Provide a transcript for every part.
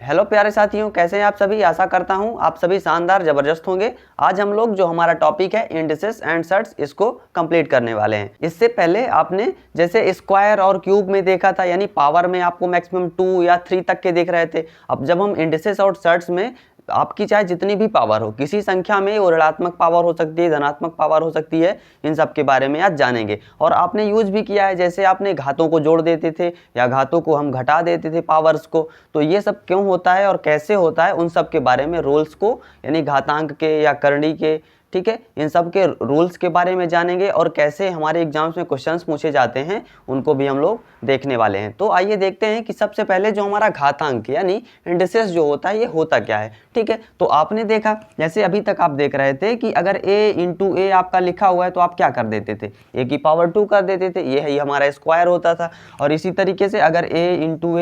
Hello प्यारे साथियों, कैसे हैं आप सभी। आशा करता हूं आप सभी शानदार जबरदस्त होंगे। आज हम लोग जो हमारा टॉपिक है इंडिसेस एंड सर्ट्स, इसको कंप्लीट करने वाले हैं। इससे पहले आपने जैसे स्क्वायर और क्यूब में देखा था, यानी पावर में आपको मैक्सिमम 2 या 3 तक के देख रहे थे। अब जब हम इंडिसेस और सर्ट्स में आपकी चाहे जितनी भी पावर हो, किसी संख्या में वो ऋणात्मक पावर हो सकती है, धनात्मक पावर हो सकती है, इन सब के बारे में आज जानेंगे। और आपने यूज भी किया है, जैसे आपने घातों को जोड़ देते थे या घातों को हम घटा देते थे पावर्स को। तो ये सब क्यों होता है और कैसे होता है, उन सब के बारे में, रूल्स को यानी घातांक के या करणी के, ठीक है, इन सब के रूल्स के बारे में जानेंगे और कैसे हमारे एग्जाम्स में क्वेश्चंस पूछे जाते हैं उनको भी हम लोग देखने वाले हैं। तो आइए देखते हैं कि सबसे पहले जो हमारा घातांक यानी इंडिसेस जो होता है ये होता क्या है। ठीक है, तो आपने देखा जैसे अभी तक आप देख रहे थे कि अगर a इंटू ए आपका लिखा हुआ है तो आप क्या कर देते थे, a की पावर 2 कर देते थे, ये ही हमारा स्क्वायर होता था। और इसी तरीके से अगर a इंटू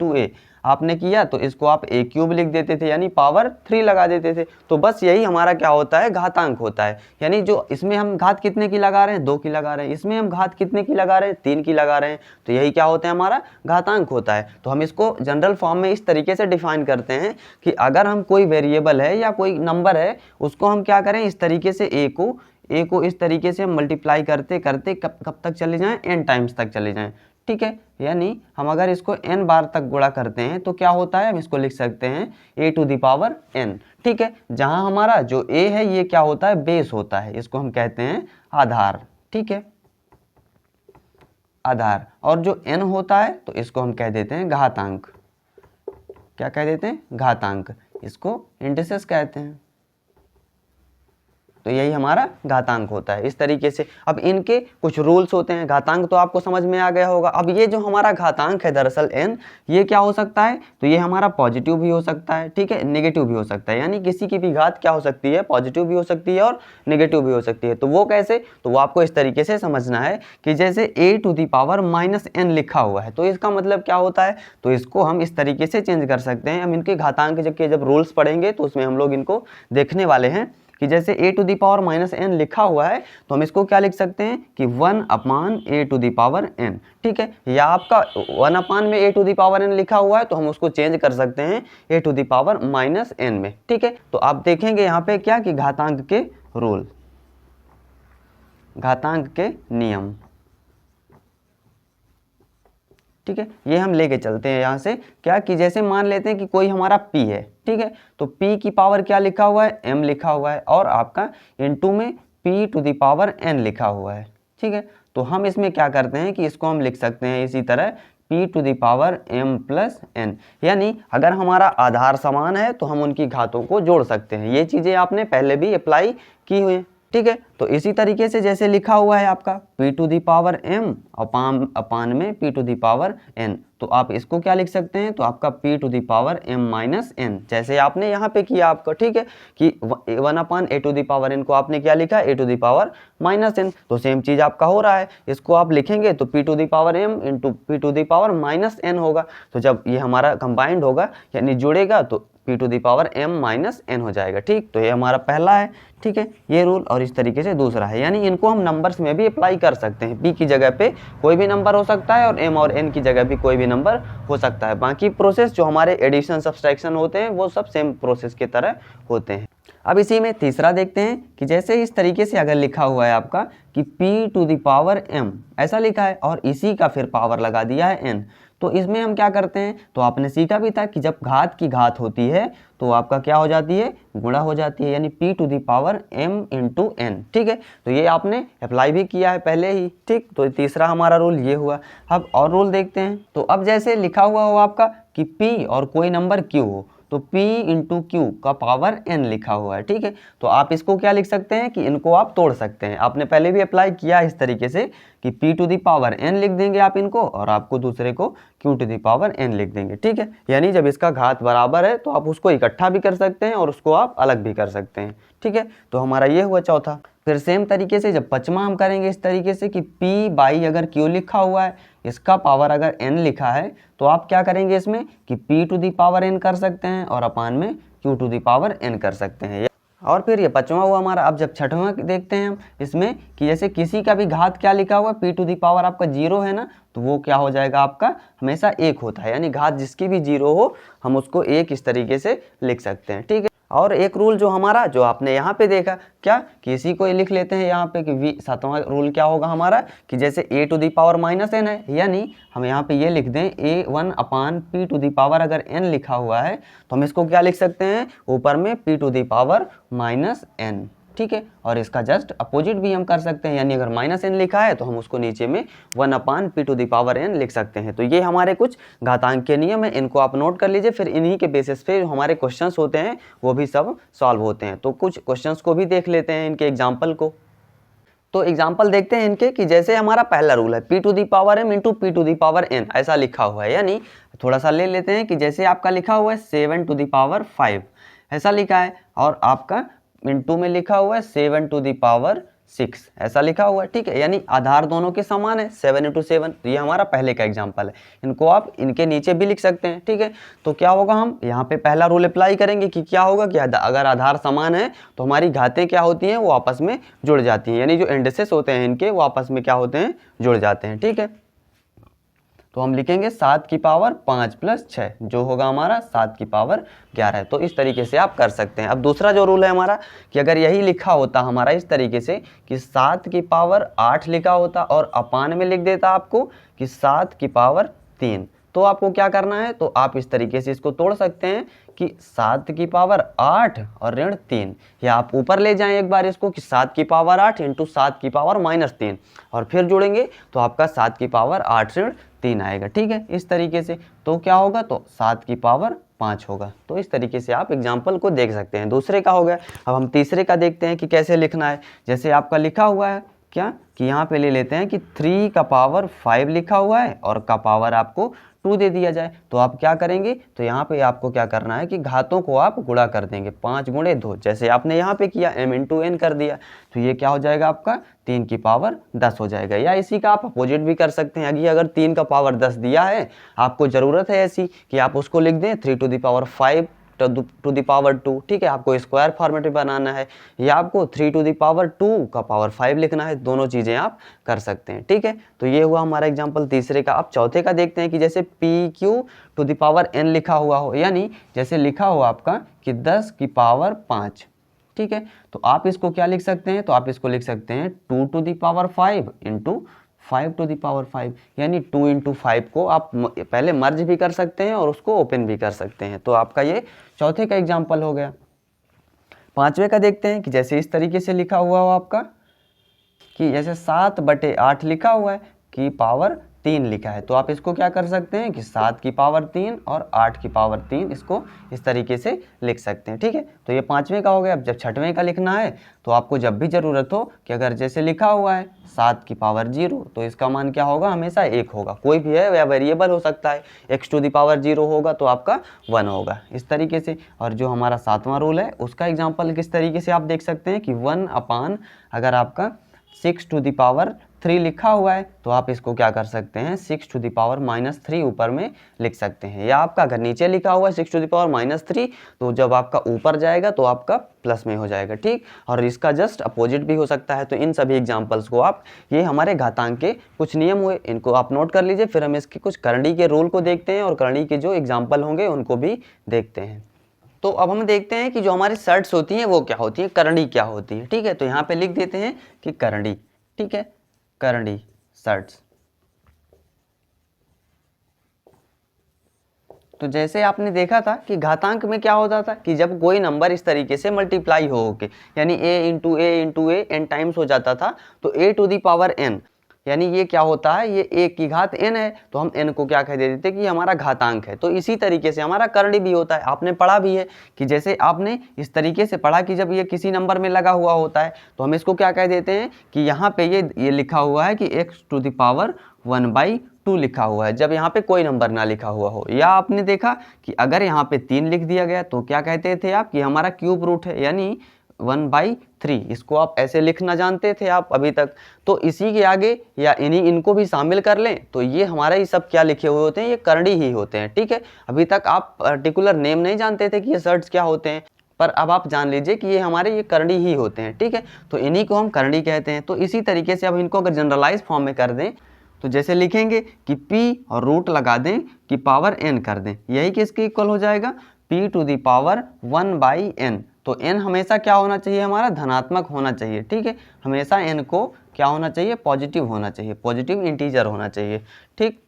ए आपने किया तो इसको आप a क्यूब लिख देते थे, यानी पावर 3 लगा देते थे। तो बस यही हमारा क्या होता है, घातांक होता है। यानी जो इसमें हम घात कितने की लगा रहे हैं, 2 की लगा रहे हैं, इसमें हम घात कितने की लगा रहे हैं, 3 की लगा रहे हैं। तो यही क्या होता है, हमारा घातांक होता है। तो हम इसको जनरल फॉर्म में इस तरीके से डिफाइन करते हैं कि अगर हम कोई वेरिएबल है या कोई नंबर है, उसको हम क्या करें, इस तरीके से a को इस तरीके से मल्टीप्लाई करते करते कब तक चले जाएं, n टाइम्स तक चले जाएं। ठीक है, यानी हम अगर इसको n बार तक गुणा करते हैं तो क्या होता है, हम इसको लिख सकते हैं a to the power n। ठीक है, जहां हमारा जो a है ये क्या होता है, बेस होता है, इसको हम कहते हैं आधार। ठीक है, आधार। और जो n होता है तो इसको हम कह देते हैं घातांक। क्या कह देते हैं, घातांक। इसको इंडिसेस कहते हैं। तो यही हमारा घातांक होता है इस तरीके से। अब इनके कुछ रूल्स होते हैं। घातांक तो आपको समझ में आ गया होगा। अब ये जो हमारा घातांक है दरअसल n, ये क्या हो सकता है, तो ये हमारा पॉजिटिव भी हो सकता है, ठीक है, नेगेटिव भी हो सकता है। यानी किसी की भी घात क्या हो सकती है, पॉजिटिव भी हो सकती है और नेगेटिव भी हो सकती है। तो वो कैसे, तो वो आपको इस तरीके से समझना है कि जैसे a to the power -n लिखा हुआ है तो इसका मतलब क्या होता है, तो इसको हम इस तरीके से चेंज कर सकते हैं। हम इनके घातांक जब रूल्स पढ़ेंगे तो उसमें हम लोग इनको देखने वाले हैं कि जैसे a to the power -n लिखा हुआ है तो हम इसको क्या लिख सकते हैं कि 1/a to the power n। ठीक है, या आपका 1 में a to the power n लिखा हुआ है तो हम उसको चेंज कर सकते हैं a to the power -n में। ठीक है, तो आप देखेंगे यहाँ पे क्या कि घातांक के रूल, घातांक के नियम। ठीक है, ये हम लेके चलते हैं यहाँ से। क्या कि जैसे मान लेते हैं कि कोई हमारा p है, ठीक है, तो p की पावर क्या लिखा हुआ है, m लिखा हुआ है, और आपका इनटू में p to the power n लिखा हुआ है। ठीक है, तो हम इसमें क्या करते हैं कि इसको हम लिख सकते हैं इसी तरह p to the power m plus n। यानी अगर हमारा आधार समान है तो हम उनकी घातों को जोड़ सकते हैं। ये चीज़ें आपने पहले भी अप्लाई की हुई हैं। ठीक है, तो इसी तरीके से जैसे लिखा हुआ है आपका p to the power m upon में p to the power n, तो आप इसको क्या लिख सकते हैं, तो आपका p to the power m minus n, जैसे आपने यहाँ पे किया आपको। ठीक है, कि 1/a to the power n को आपने क्या लिखा, a to the power -n। तो सेम चीज़ आपका हो रहा है, इसको आप लिखेंगे तो p to the power m into p to the power -n होगा। तो जब ये हमारा कंबाइंड होगा यानी जुड़ेगा तो p to the power m -n हो जाएगा। ठीक, तो ये हमारा पहला है। ठीक है, ये रूल। और इस तरीके से दूसरा है, यानी इनको हम नंबर्स में भी अप्लाई कर सकते हैं। p की जगह पे कोई भी नंबर हो सकता है और m और n की जगह भी कोई भी नंबर हो सकता है। बाकी प्रोसेस जो हमारे एडिशन सब्सट्रैक्शन होते हैं वो सब सेम प्रोसेस की तरह होते हैं। अब इसी में तीसरा देखते हैं कि जैसे इस तरीके से अगर लिखा हुआ है आपका कि p to the power m ऐसा लिखा है और इसी का फिर पावर लगा दिया है n, तो इसमें हम क्या करते हैं, तो आपने सीखा भी था कि जब घात की घात होती है तो आपका क्या हो जाती है, गुणा हो जाती है, यानी p to the power m into n। ठीक है, तो ये आपने अप्लाई भी किया है पहले ही। ठीक, तो तीसरा हमारा रूल ये हुआ। अब और रूल देखते हैं। तो अब जैसे लिखा हुआ हो आपका कि p और कोई नंबर q हो तो p इंटू क्यू का पावर n लिखा हुआ है। ठीक है, तो आप इसको क्या लिख सकते हैं कि इनको आप तोड़ सकते हैं। आपने पहले भी अप्लाई किया इस तरीके से कि p to the power n लिख देंगे आप इनको, और आपको दूसरे को q to the power n लिख देंगे। ठीक है, यानी जब इसका घात बराबर है तो आप उसको इकट्ठा भी कर सकते हैं और उसको आप अलग भी कर सकते हैं। ठीक है, तो हमारा ये हुआ चौथा। फिर सेम तरीके से जब पचमा हम करेंगे इस तरीके से कि p बाई अगर q लिखा हुआ है, इसका पावर अगर n लिखा है, तो आप क्या करेंगे इसमें कि p to the power n कर सकते हैं और अपान में q to the power n कर सकते हैं। और फिर ये पांचवा हुआ हमारा। अब जब छठवां देखते हैं हम इसमें कि जैसे किसी का भी घात क्या लिखा हुआ है, p टू दी पावर आपका 0 है ना, तो वो क्या हो जाएगा आपका हमेशा 1 होता है, यानी घात जिसकी भी 0 हो हम उसको 1 इस तरीके से लिख सकते हैं, ठीक है। और एक रूल जो हमारा जो आपने यहाँ पे देखा क्या कि इसी को लिख लेते हैं यहाँ पे कि सातवां रूल क्या होगा हमारा कि जैसे a to the power minus n है, यानी हम यहाँ पे ये लिख दें a1 upon p to the power अगर n लिखा हुआ है तो हम इसको क्या लिख सकते हैं ऊपर में p to the power minus n, ठीक है। और इसका जस्ट अपोजिट भी हम कर सकते हैं, यानी अगर माइनस n लिखा है तो हम उसको नीचे में 1 upon p to the power n लिख सकते हैं। तो ये हमारे कुछ घातांक के नियम है, इनको आप नोट कर लीजिए, फिर इन्हीं के बेसिस पे हमारे क्वेश्चंस होते हैं वो भी सब सॉल्व होते हैं। तो कुछ क्वेश्चंस को भी देख लेते हैं, इनके एग्जाम्पल को। तो एग्जाम्पल देखते हैं इनके कि जैसे हमारा पहला रूल है p to the power m into p to the power n ऐसा लिखा हुआ है, यानी थोड़ा सा ले लेते हैं कि जैसे आपका लिखा हुआ है 7 टू दी पावर 5 ऐसा लिखा है, और आपका इंटू में लिखा हुआ है 7 टू दी पावर 6 ऐसा लिखा हुआ है, ठीक है। यानी आधार दोनों के समान है 7 इंटू 7, ये हमारा पहले का एग्जाम्पल है। इनको आप इनके नीचे भी लिख सकते हैं, ठीक है। तो क्या होगा हम यहाँ पे पहला रूल अप्लाई करेंगे कि क्या होगा कि अगर आधार समान है तो हमारी घातें क्या होती हैं वो आपस में जुड़ जाती हैं, यानी जो इंडिसेस होते हैं इनके वो आपस में क्या होते हैं जुड़ जाते हैं, ठीक है। तो हम लिखेंगे 7 की पावर 5 प्लस 6 जो होगा हमारा 7 की पावर 11। तो इस तरीके से आप कर सकते हैं। अब दूसरा जो रूल है हमारा कि अगर यही लिखा होता हमारा इस तरीके से कि 7 की पावर 8 लिखा होता और अपान में लिख देता आपको कि 7 की पावर 3, तो आपको क्या करना है, तो आप इस तरीके से इसको तोड़ सकते हैं कि 7 की पावर 8 और ऋण 3, या आप ऊपर ले जाएं एक बार इसको कि 7 की पावर 8 इंटू 7 की पावर माइनस 3 और फिर जोड़ेंगे तो आपका 7 की पावर 8 ऋण 3 आएगा, ठीक है। इस तरीके से तो क्या होगा, तो 7 की पावर 5 होगा। तो इस तरीके से आप एग्जाम्पल को देख सकते हैं। दूसरे का हो गया। अब हम तीसरे का देखते हैं कि कैसे लिखना है। जैसे आपका लिखा हुआ है क्या कि यहाँ पे ले लेते हैं कि 3 का पावर 5 लिखा हुआ है और का पावर आपको 2 दे दिया जाए, तो आप क्या करेंगे, तो यहाँ पे आपको क्या करना है कि घातों को आप गुणा कर देंगे 5 गुणे 2, जैसे आपने यहाँ पे किया m इंटू n कर दिया, तो ये क्या हो जाएगा आपका 3 की पावर 10 हो जाएगा। या इसी का आप अपोजिट भी कर सकते हैं, अगर 3 का पावर 10 दिया है आपको ज़रूरत है ऐसी कि आप उसको लिख दें 3 to the power 5 to the power 2, ठीक है। आपको स्क्वायर फॉर्मेट में बनाना है या आपको 3 टू दी पावर 2 का पावर 5 लिखना है, दोनों चीज़ें आप कर सकते हैं, ठीक है। तो ये हुआ हमारा एग्जांपल तीसरे का। अब चौथे का देखते हैं कि जैसे PQ to the power n लिखा हुआ हो, यानी जैसे लिखा हुआ आपका कि 10 की पावर 5, ठीक है। तो आप इसको क्या लिख सकते हैं, तो आप इसको लिख सकते हैं 2 to the power 5 into 5 to the power 5, यानी 2 इंटू 5 को आप पहले मर्ज भी कर सकते हैं और उसको ओपन भी कर सकते हैं। तो आपका ये चौथे का एग्जाम्पल हो गया। पांचवे का देखते हैं कि जैसे इस तरीके से लिखा हुआ हो आपका कि जैसे 7/8 लिखा हुआ है कि पावर 3 लिखा है, तो आप इसको क्या कर सकते हैं कि 7 की पावर 3 और 8 की पावर 3 इसको इस तरीके से लिख सकते हैं, ठीक है। तो ये पांचवें का हो गया। अब जब छठवें का लिखना है तो आपको जब भी ज़रूरत हो कि अगर जैसे लिखा हुआ है 7 की पावर 0, तो इसका मान क्या होगा, हमेशा 1 होगा, कोई भी है या वेरिएबल हो सकता है। x टू दी पावर 0 होगा तो आपका 1 होगा, इस तरीके से। और जो हमारा सातवां रूल है उसका एग्जाम्पल किस तरीके से आप देख सकते हैं कि 1 अपान अगर आपका 6 टू दी पावर 3 लिखा हुआ है तो आप इसको क्या कर सकते हैं 6 टू दी पावर माइनस 3 ऊपर में लिख सकते हैं। या आपका अगर नीचे लिखा हुआ है 6 टू दी पावर माइनस 3 तो जब आपका ऊपर जाएगा तो आपका प्लस में हो जाएगा, ठीक। और इसका जस्ट अपोजिट भी हो सकता है। तो इन सभी एग्जाम्पल्स को आप, ये हमारे घातांक के कुछ नियम हुए, इनको आप नोट कर लीजिए। फिर हम इसके कुछ करंडी के रूल को देखते हैं और करंडी के जो एग्जाम्पल होंगे उनको भी देखते हैं। तो अब हम देखते हैं कि जो हमारी शर्ट्स होती हैं वो क्या होती है, करंडी क्या होती है, ठीक है। तो यहाँ पे लिख देते हैं कि करंडी, ठीक है, करंडी शर्ट्स। तो जैसे आपने देखा था कि घातांक में क्या होता था कि जब कोई नंबर इस तरीके से मल्टीप्लाई हो के, यानी a into a n times हो जाता था, तो a to the power n, यानी ये क्या होता है, ये a की घात n है, तो हम n को क्या कह देते कि हमारा घातांक है। तो इसी तरीके से हमारा करंडी भी होता है। आपने पढ़ा भी है कि जैसे आपने इस तरीके से पढ़ा कि जब ये किसी नंबर में लगा हुआ होता है तो हम इसको क्या कह देते हैं कि यहाँ पे ये लिखा हुआ है कि x टू दी पावर 1/2 लिखा हुआ है, जब यहाँ पे कोई नंबर ना लिखा हुआ हो। या आपने देखा कि अगर यहाँ पे 3 लिख दिया गया तो क्या कहते थे आप कि हमारा क्यूब रूट है, यानी 1/3, इसको आप ऐसे लिखना जानते थे आप अभी तक। तो इसी के आगे या इनको भी शामिल कर लें तो ये हमारा ये सब क्या लिखे हुए होते हैं, ये करंडी ही होते हैं, ठीक है। अभी तक आप पर्टिकुलर नेम नहीं जानते थे कि ये शर्ट्स क्या होते हैं। पर अब आप जान लीजिए कि ये हमारे ये करड़ी ही होते हैं, ठीक है। तो इन्हीं को हम करड़ी कहते हैं। तो इसी तरीके से अब इनको अगर जनरलाइज फॉर्म में कर दें तो जैसे लिखेंगे कि p और रूट लगा दें कि पावर n कर दें, यही किसके इक्वल हो जाएगा, p to the power 1/n। तो n हमेशा क्या होना चाहिए, हमारा धनात्मक होना चाहिए, ठीक है। हमेशा n को क्या होना चाहिए, पॉजिटिव होना चाहिए, पॉजिटिव इंटीजर होना चाहिए, ठीक।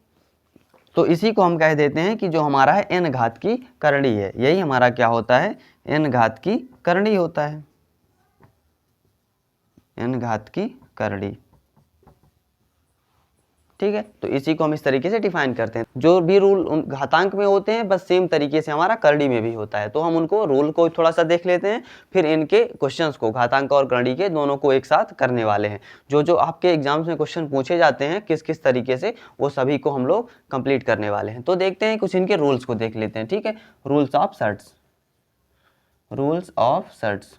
तो इसी को हम कह देते हैं कि जो हमारा है n घात की करड़ी है, यही हमारा क्या होता है, n घात की करड़ी होता है, n घात की करड़ी, ठीक है। तो इसी को हम इस तरीके से डिफाइन करते हैं। जो भी रूल घातांक में होते हैं बस सेम तरीके से हमारा करड़ी में भी होता है। तो हम उनको रूल को थोड़ा सा देख लेते हैं, फिर इनके क्वेश्चंस को घातांक और करड़ी के दोनों को एक साथ करने वाले हैं। जो जो आपके एग्जाम्स में क्वेश्चन पूछे जाते हैं किस किस तरीके से, वो सभी को हम लोग कंप्लीट करने वाले हैं। तो देखते हैं कुछ इनके रूल्स को देख लेते हैं, ठीक है। Rules of surds, rules of surds,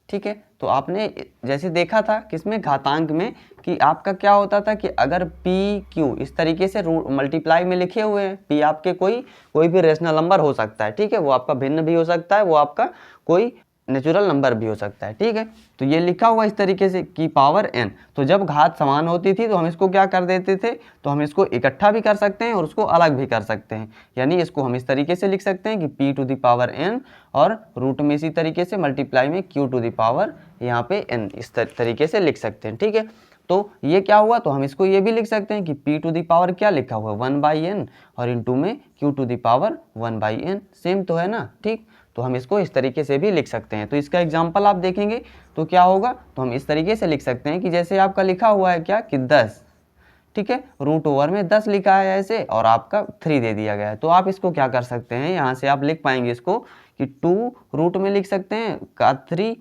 ठीक है। तो आपने जैसे देखा था किसमें, घातांक में, कि आपका क्या होता था कि अगर p q इस तरीके से मल्टीप्लाई में लिखे हुए हैं, p आपके कोई भी रेशनल नंबर हो सकता है, ठीक है। वो आपका भिन्न भी हो सकता है, वो आपका कोई नेचुरल नंबर भी हो सकता है, ठीक है। तो ये लिखा हुआ इस तरीके से कि पावर n, तो जब घात समान होती थी तो हम इसको क्या कर देते थे, तो हम इसको इकट्ठा भी कर सकते हैं और उसको अलग भी कर सकते हैं। यानी इसको हम इस तरीके से लिख सकते हैं कि p to the power n और रूट में इसी तरीके से मल्टीप्लाई में q टू द पावर यहाँ पे n, इस तरीके से लिख सकते हैं, ठीक है। तो ये क्या हुआ, तो हम इसको ये भी लिख सकते हैं कि p टू द पावर क्या लिखा हुआ है 1/n और इनटू में q to the power 1/n, same तो है ना, ठीक। तो हम इसको इस तरीके से भी लिख सकते हैं। तो इसका एग्जांपल आप देखेंगे तो क्या होगा, तो हम इस तरीके से लिख सकते हैं कि जैसे आपका लिखा हुआ है क्या कि 10, ठीक है, रूट ओवर में 10 लिखा है ऐसे और आपका 3 दे दिया गया है। तो आप इसको क्या कर सकते हैं, यहाँ से आप लिख पाएंगे इसको कि 2 रूट में लिख सकते हैं का 3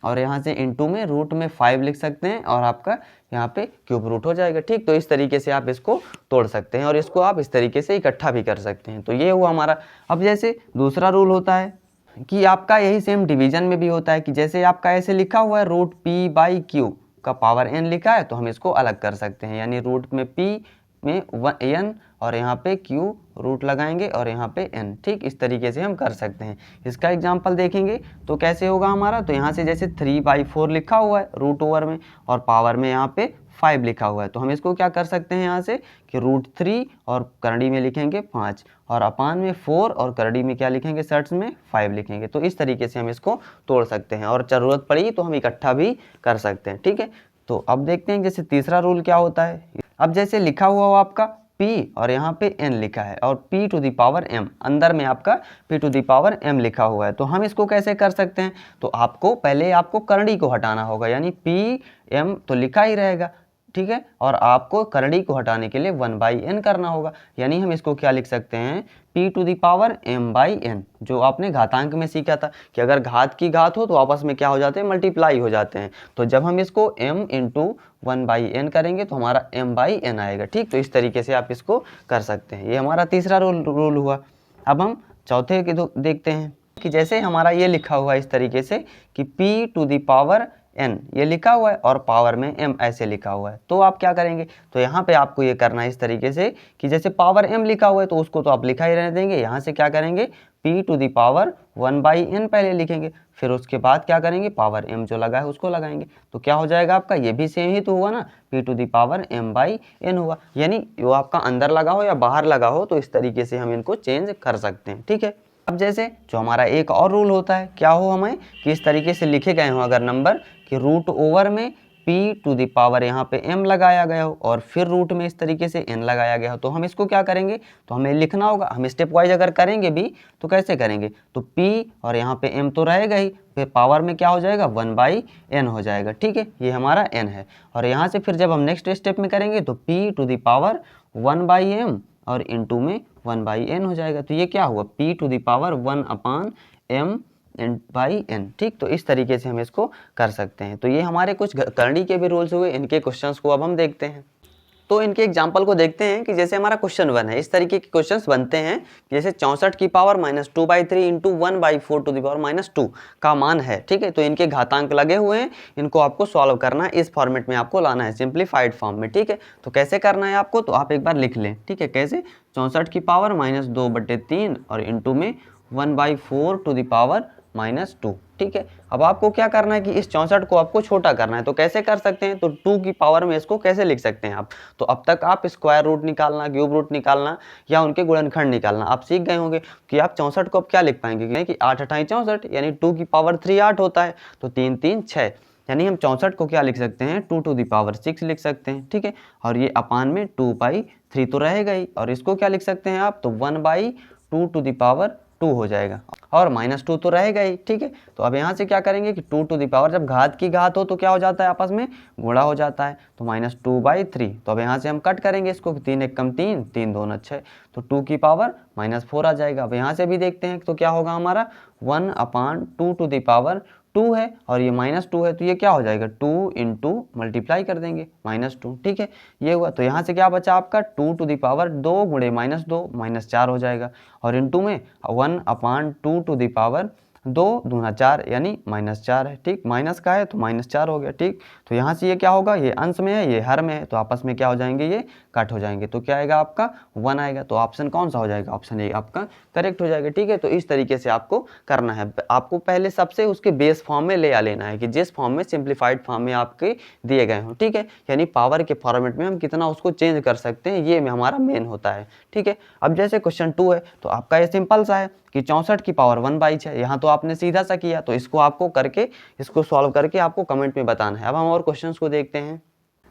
और यहाँ से इनटू में रूट में 5 लिख सकते हैं और आपका यहाँ पे क्यूब रूट हो जाएगा, ठीक। तो इस तरीके से आप इसको तोड़ सकते हैं और इसको आप इस तरीके से इकट्ठा भी कर सकते हैं। तो ये हुआ हमारा। अब जैसे दूसरा रूल होता है कि आपका यही सेम डिवीजन में भी होता है कि जैसे आपका ऐसे लिखा हुआ है रूट p/q का पावर n लिखा है, तो हम इसको अलग कर सकते हैं। यानी रूट में p में n और यहाँ पे q रूट लगाएंगे और यहाँ पे n, ठीक। इस तरीके से हम कर सकते हैं। इसका एग्जांपल देखेंगे तो कैसे होगा हमारा, तो यहाँ से जैसे 3/4 लिखा हुआ है रूट ओवर में और पावर में यहाँ पे 5 लिखा हुआ है, तो हम इसको क्या कर सकते हैं यहाँ से कि √3 और करड़ी में लिखेंगे 5 और अपान में 4 और करड़ी में क्या लिखेंगे, सर्ट्स में 5 लिखेंगे। तो इस तरीके से हम इसको तोड़ सकते हैं और ज़रूरत पड़ी तो हम इकट्ठा भी कर सकते हैं, ठीक है। तो अब देखते हैं जैसे तीसरा रूल क्या होता है। अब जैसे लिखा हुआ हो आपका p और यहाँ पे n लिखा है और p to the power m, अंदर में आपका p to the power m लिखा हुआ है, तो हम इसको कैसे कर सकते हैं, तो आपको पहले आपको करड़ी को हटाना होगा। यानी p m तो लिखा ही रहेगा, ठीक है, और आपको करड़ी को हटाने के लिए 1/n करना होगा। यानी हम इसको क्या लिख सकते हैं, p to the power m/n, जो आपने घातांक में सीखा था कि अगर घात की घात हो तो आपस में क्या हो जाते हैं, मल्टीप्लाई हो जाते हैं। तो जब हम इसको m इंटू 1/n करेंगे तो हमारा m/n आएगा, ठीक। तो इस तरीके से आप इसको कर सकते हैं। ये हमारा तीसरा रूल हुआ। अब हम चौथे के देखते हैं कि जैसे हमारा ये लिखा हुआ है इस तरीके से कि p to the power n ये लिखा हुआ है और पावर में m ऐसे लिखा हुआ है, तो आप क्या करेंगे, तो यहाँ पे आपको ये करना है इस तरीके से कि जैसे पावर m लिखा हुआ है तो उसको तो आप लिखा ही रहने देंगे। यहाँ से क्या करेंगे, p to the power 1/n पहले लिखेंगे, फिर उसके बाद क्या करेंगे, पावर m जो लगा है उसको लगाएंगे। तो क्या हो जाएगा आपका, ये भी सेम ही तो हुआ ना, p to the power m/n हुआ। यानी वो आपका अंदर लगा हो या बाहर लगा हो, तो इस तरीके से हम इनको चेंज कर सकते हैं, ठीक है। अब जैसे जो हमारा एक और रूल होता है क्या हो हमें कि इस तरीके से लिखे गए हो अगर नंबर कि रूट ओवर में p टू द पावर यहाँ पे m लगाया गया हो और फिर रूट में इस तरीके से n लगाया गया हो, तो हम इसको क्या करेंगे, तो हमें लिखना होगा। हम स्टेप वाइज अगर करेंगे भी तो कैसे करेंगे, तो p और यहाँ पे m तो रहेगा ही, फिर पावर में क्या हो जाएगा 1/n हो जाएगा, ठीक है, ये हमारा n है। और यहाँ से फिर जब हम नेक्स्ट स्टेप में करेंगे तो p to the power 1/m और इंटू में 1/n हो जाएगा। तो ये क्या हुआ, p to the power 1/m/n, ठीक। तो इस तरीके से हम इसको कर सकते हैं। तो ये हमारे कुछ करणी के भी रूल्स हुए, इनके क्वेश्चंस को अब हम देखते हैं। तो इनके एग्जाम्पल को देखते हैं कि जैसे हमारा क्वेश्चन 1 है, इस तरीके के क्वेश्चंस बनते हैं जैसे 64 की power -2/3 into 1/4 to the power -2 का मान है, ठीक है। तो इनके घातांक लगे हुए हैं, इनको आपको सॉल्व करना है, इस फॉर्मेट में आपको लाना है, सिंप्लीफाइड फॉर्म में, ठीक है। तो कैसे करना है आपको, तो आप एक बार लिख लें, ठीक है। कैसे, 64 की पावर -2/3 और इंटू में 1/4 टू द पावर -2, ठीक है। अब आपको क्या करना है कि इस 64 को आपको छोटा करना है। तो कैसे कर सकते हैं, तो 2 की पावर में इसको कैसे लिख सकते हैं आप, तो अब तक आप स्क्वायर रूट निकालना, क्यूब रूट निकालना या उनके गुणनखंड निकालना आप सीख गए होंगे कि आप 64 को अब क्या लिख पाएंगे कि 8 8 64, यानी 2 की पावर 3 8 होता है, तो 3 3 6, यानी हम 64 को क्या लिख सकते हैं, 2 टू द पावर 6 लिख सकते हैं, ठीक है। और ये अपान में 2/3 तो रहेगा ही, और इसको क्या लिख सकते हैं आप, तो 1/2 टू द पावर 2 हो जाएगा, और -2 तो रहेगा ही, ठीक है। तो अब यहाँ से क्या करेंगे कि 2 टू द पावर, जब घात की घात हो तो क्या हो जाता है, आपस में गुणा हो जाता है, तो -2/3। तो अब यहाँ से हम कट करेंगे इसको, 3 1 कम 3, 3 2 6, तो 2 की पावर -4 आ जाएगा। अब यहाँ से भी देखते हैं तो क्या होगा हमारा, 1/2 टू द पावर 2 है, और ये -2 है, तो ये क्या हो जाएगा, 2 इंटू मल्टीप्लाई कर देंगे -2, ठीक है। ये हुआ, तो यहाँ से क्या बचा आपका, 2 टू द पावर 2 गुणे -2 -4 हो जाएगा, और इंटू में 1/2 टू द पावर 2 दूना 4, यानी -4 है, ठीक। माइनस का है तो -4 हो गया, ठीक। तो यहाँ से ये क्या होगा, ये अंश में है, ये हर में है, तो आपस में क्या हो जाएंगे, ये कट हो जाएंगे, तो क्या आएगा आपका 1 आएगा। तो ऑप्शन कौन सा हो जाएगा, ऑप्शन ए आपका करेक्ट हो जाएगा, ठीक है। तो इस तरीके से आपको करना है, आपको पहले सबसे उसके बेस फॉर्म में ले आ लेना है कि जिस फॉर्म में सिंप्लीफाइड फॉर्म में आपके दिए गए हों, ठीक है। यानी पावर के फॉर्मेट में हम कितना उसको चेंज कर सकते हैं, ये में हमारा मेन होता है, ठीक है। अब जैसे क्वेश्चन 2 है, तो आपका ये सिंपल सा है कि 64 की पावर 1/6, यहाँ तो आपने सीधा सा किया, तो इसको आपको करके, इसको सॉल्व करके आपको कमेंट में बताना है। अब हम और क्वेश्चंस को देखते हैं।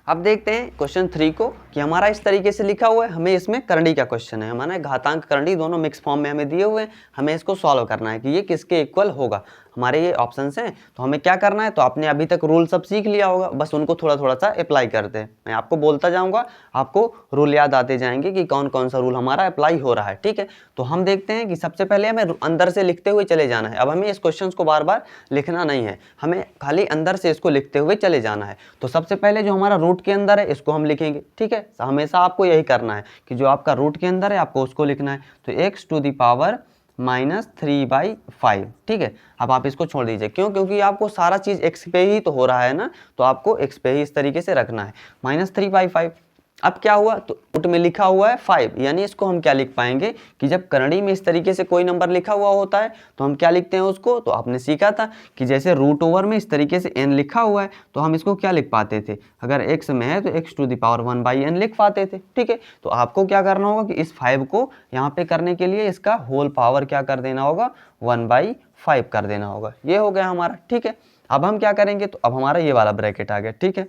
अब देखते हैं क्वेश्चन 3 को कि हमारा इस तरीके से लिखा हुआ है, हमें इसमें करंडी का क्वेश्चन है, हमारा घातांक करंडी दोनों मिक्स फॉर्म में हमें दिए हुए हैं, हमें इसको सॉल्व करना है कि ये किसके इक्वल होगा। हमारे ये ऑप्शंस हैं, तो हमें क्या करना है, तो आपने अभी तक रूल सब सीख लिया होगा, बस उनको थोड़ा थोड़ा सा अप्लाई करते हैं। मैं आपको बोलता जाऊंगा, आपको रूल याद आते जाएंगे कि कौन कौन सा रूल हमारा अप्लाई हो रहा है, ठीक है। तो हम देखते हैं कि सबसे पहले हमें अंदर से लिखते हुए चले जाना है। अब हमें इस क्वेश्चन को बार बार लिखना नहीं है, हमें खाली अंदर से इसको लिखते हुए चले जाना है। तो सबसे पहले जो हमारा रूट के अंदर है इसको हम लिखेंगे, ठीक है। हमेशा आपको यही करना है कि जो आपका रूट के अंदर है आपको उसको लिखना है। तो x टू द पावर -3/5, ठीक है। अब आप इसको छोड़ दीजिए, क्यों, क्योंकि आपको सारा चीज x पे ही तो हो रहा है ना, तो आपको x पे ही इस तरीके से रखना है, -3/5। अब क्या हुआ, तो रूट में लिखा हुआ है 5, यानी इसको हम क्या लिख पाएंगे कि जब करंडी में इस तरीके से कोई नंबर लिखा हुआ होता है तो हम क्या लिखते हैं उसको, तो आपने सीखा था कि जैसे रूट ओवर में इस तरीके से n लिखा हुआ है तो हम इसको क्या लिख पाते थे, अगर x में है तो x to the power 1/n लिख पाते थे, ठीक है। तो आपको क्या करना होगा कि इस 5 को यहाँ पे करने के लिए इसका होल पावर क्या कर देना होगा, 1/5 कर देना होगा, ये हो गया हमारा, ठीक है। अब हम क्या करेंगे, तो अब हमारा ये वाला ब्रैकेट आ गया, ठीक है,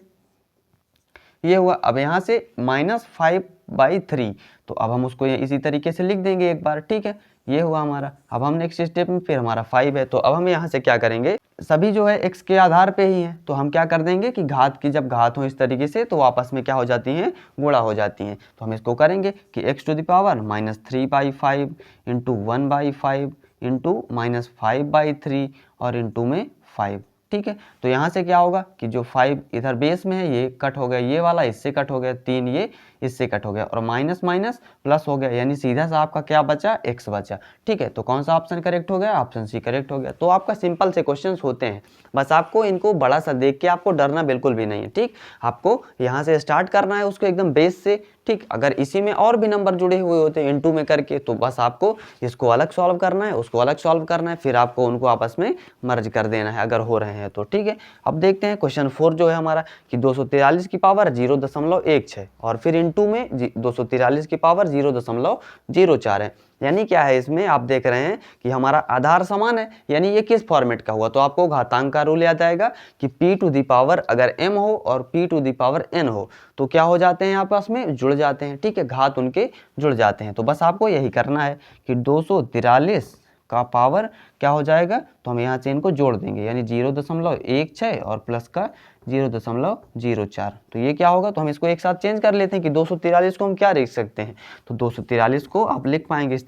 ये हुआ। अब यहाँ से -5/3, तो अब हम उसको इसी तरीके से लिख देंगे एक बार, ठीक है, ये हुआ हमारा। अब हम नेक्स्ट स्टेप में फिर हमारा 5 है, तो अब हम यहाँ से क्या करेंगे, सभी जो है x के आधार पे ही है, तो हम क्या कर देंगे कि घात की जब घात हो इस तरीके से तो आपस में क्या हो जाती हैं, गुणा हो जाती हैं। तो हम इसको करेंगे कि x to the power -3/5 into 1/5 into -5/3 और इंटू में 5, ठीक है। तो यहाँ से क्या होगा कि जो 5 इधर बेस में है ये कट हो गया, ये वाला इससे कट हो गया, 3 ये इससे कट हो गया, और माइनस माइनस प्लस हो गया, यानी सीधा सा आपका क्या बचा, x बचा, ठीक है। तो कौन सा ऑप्शन करेक्ट हो गया, ऑप्शन सी करेक्ट हो गया। तो आपका सिंपल से क्वेश्चंस होते हैं, बस आपको इनको बड़ा सा देख के आपको डरना बिल्कुल भी नहीं है, ठीक। आपको यहाँ से स्टार्ट करना है उसको एकदम बेस से, ठीक। अगर इसी में और भी नंबर जुड़े हुए होते हैं इनटू में करके, तो बस आपको इसको अलग सॉल्व करना है, उसको अलग सॉल्व करना है, फिर आपको उनको आपस में मर्ज कर देना है अगर हो रहे हैं तो, ठीक है। अब देखते हैं क्वेश्चन 4 जो है हमारा कि 243 की पावर 0.16 और फिर इनटू में 243 की पावर 0.04 है, यानी क्या है, इसमें आप देख रहे हैं कि हमारा आधार समान है, यानी ये किस फॉर्मेट का हुआ, तो आपको घातांक का रूल याद आएगा कि p टू दी पावर अगर m हो और p to the power n हो तो क्या हो जाते हैं, आपस में जुड़ जाते हैं, ठीक है, घात उनके जुड़ जाते हैं। तो बस आपको यही करना है कि 243 का पावर क्या हो जाएगा, तो हम यहाँ से इनको जोड़ देंगे, यानी 0.16 और प्लस का 0.04, तो ये क्या होगा, तो हम इसको एक साथ चेंज कर लेते हैं कि 243 को हम क्या लिख सकते हैं, तो 243 को आप लिख पाएंगे इस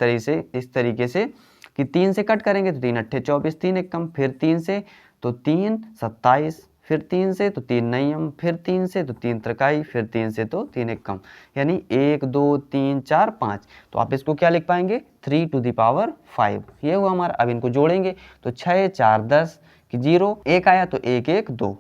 तरीके से कि 3 से कट करेंगे तो 3 8 24, 3 एक कम, फिर 3 से तो 3 27, फिर 3 से तो 3 नियम, फिर 3 से तो 3 त्रिकाई, फिर 3 से तो 3 एक कम, यानी 1 2 3 4 5। तो आप इसको क्या लिख पाएंगे 3 टू द पावर 5, ये हुआ हमारा। अब इनको जोड़ेंगे तो 6 4 10 कि 0 1 आया तो 1 1 2,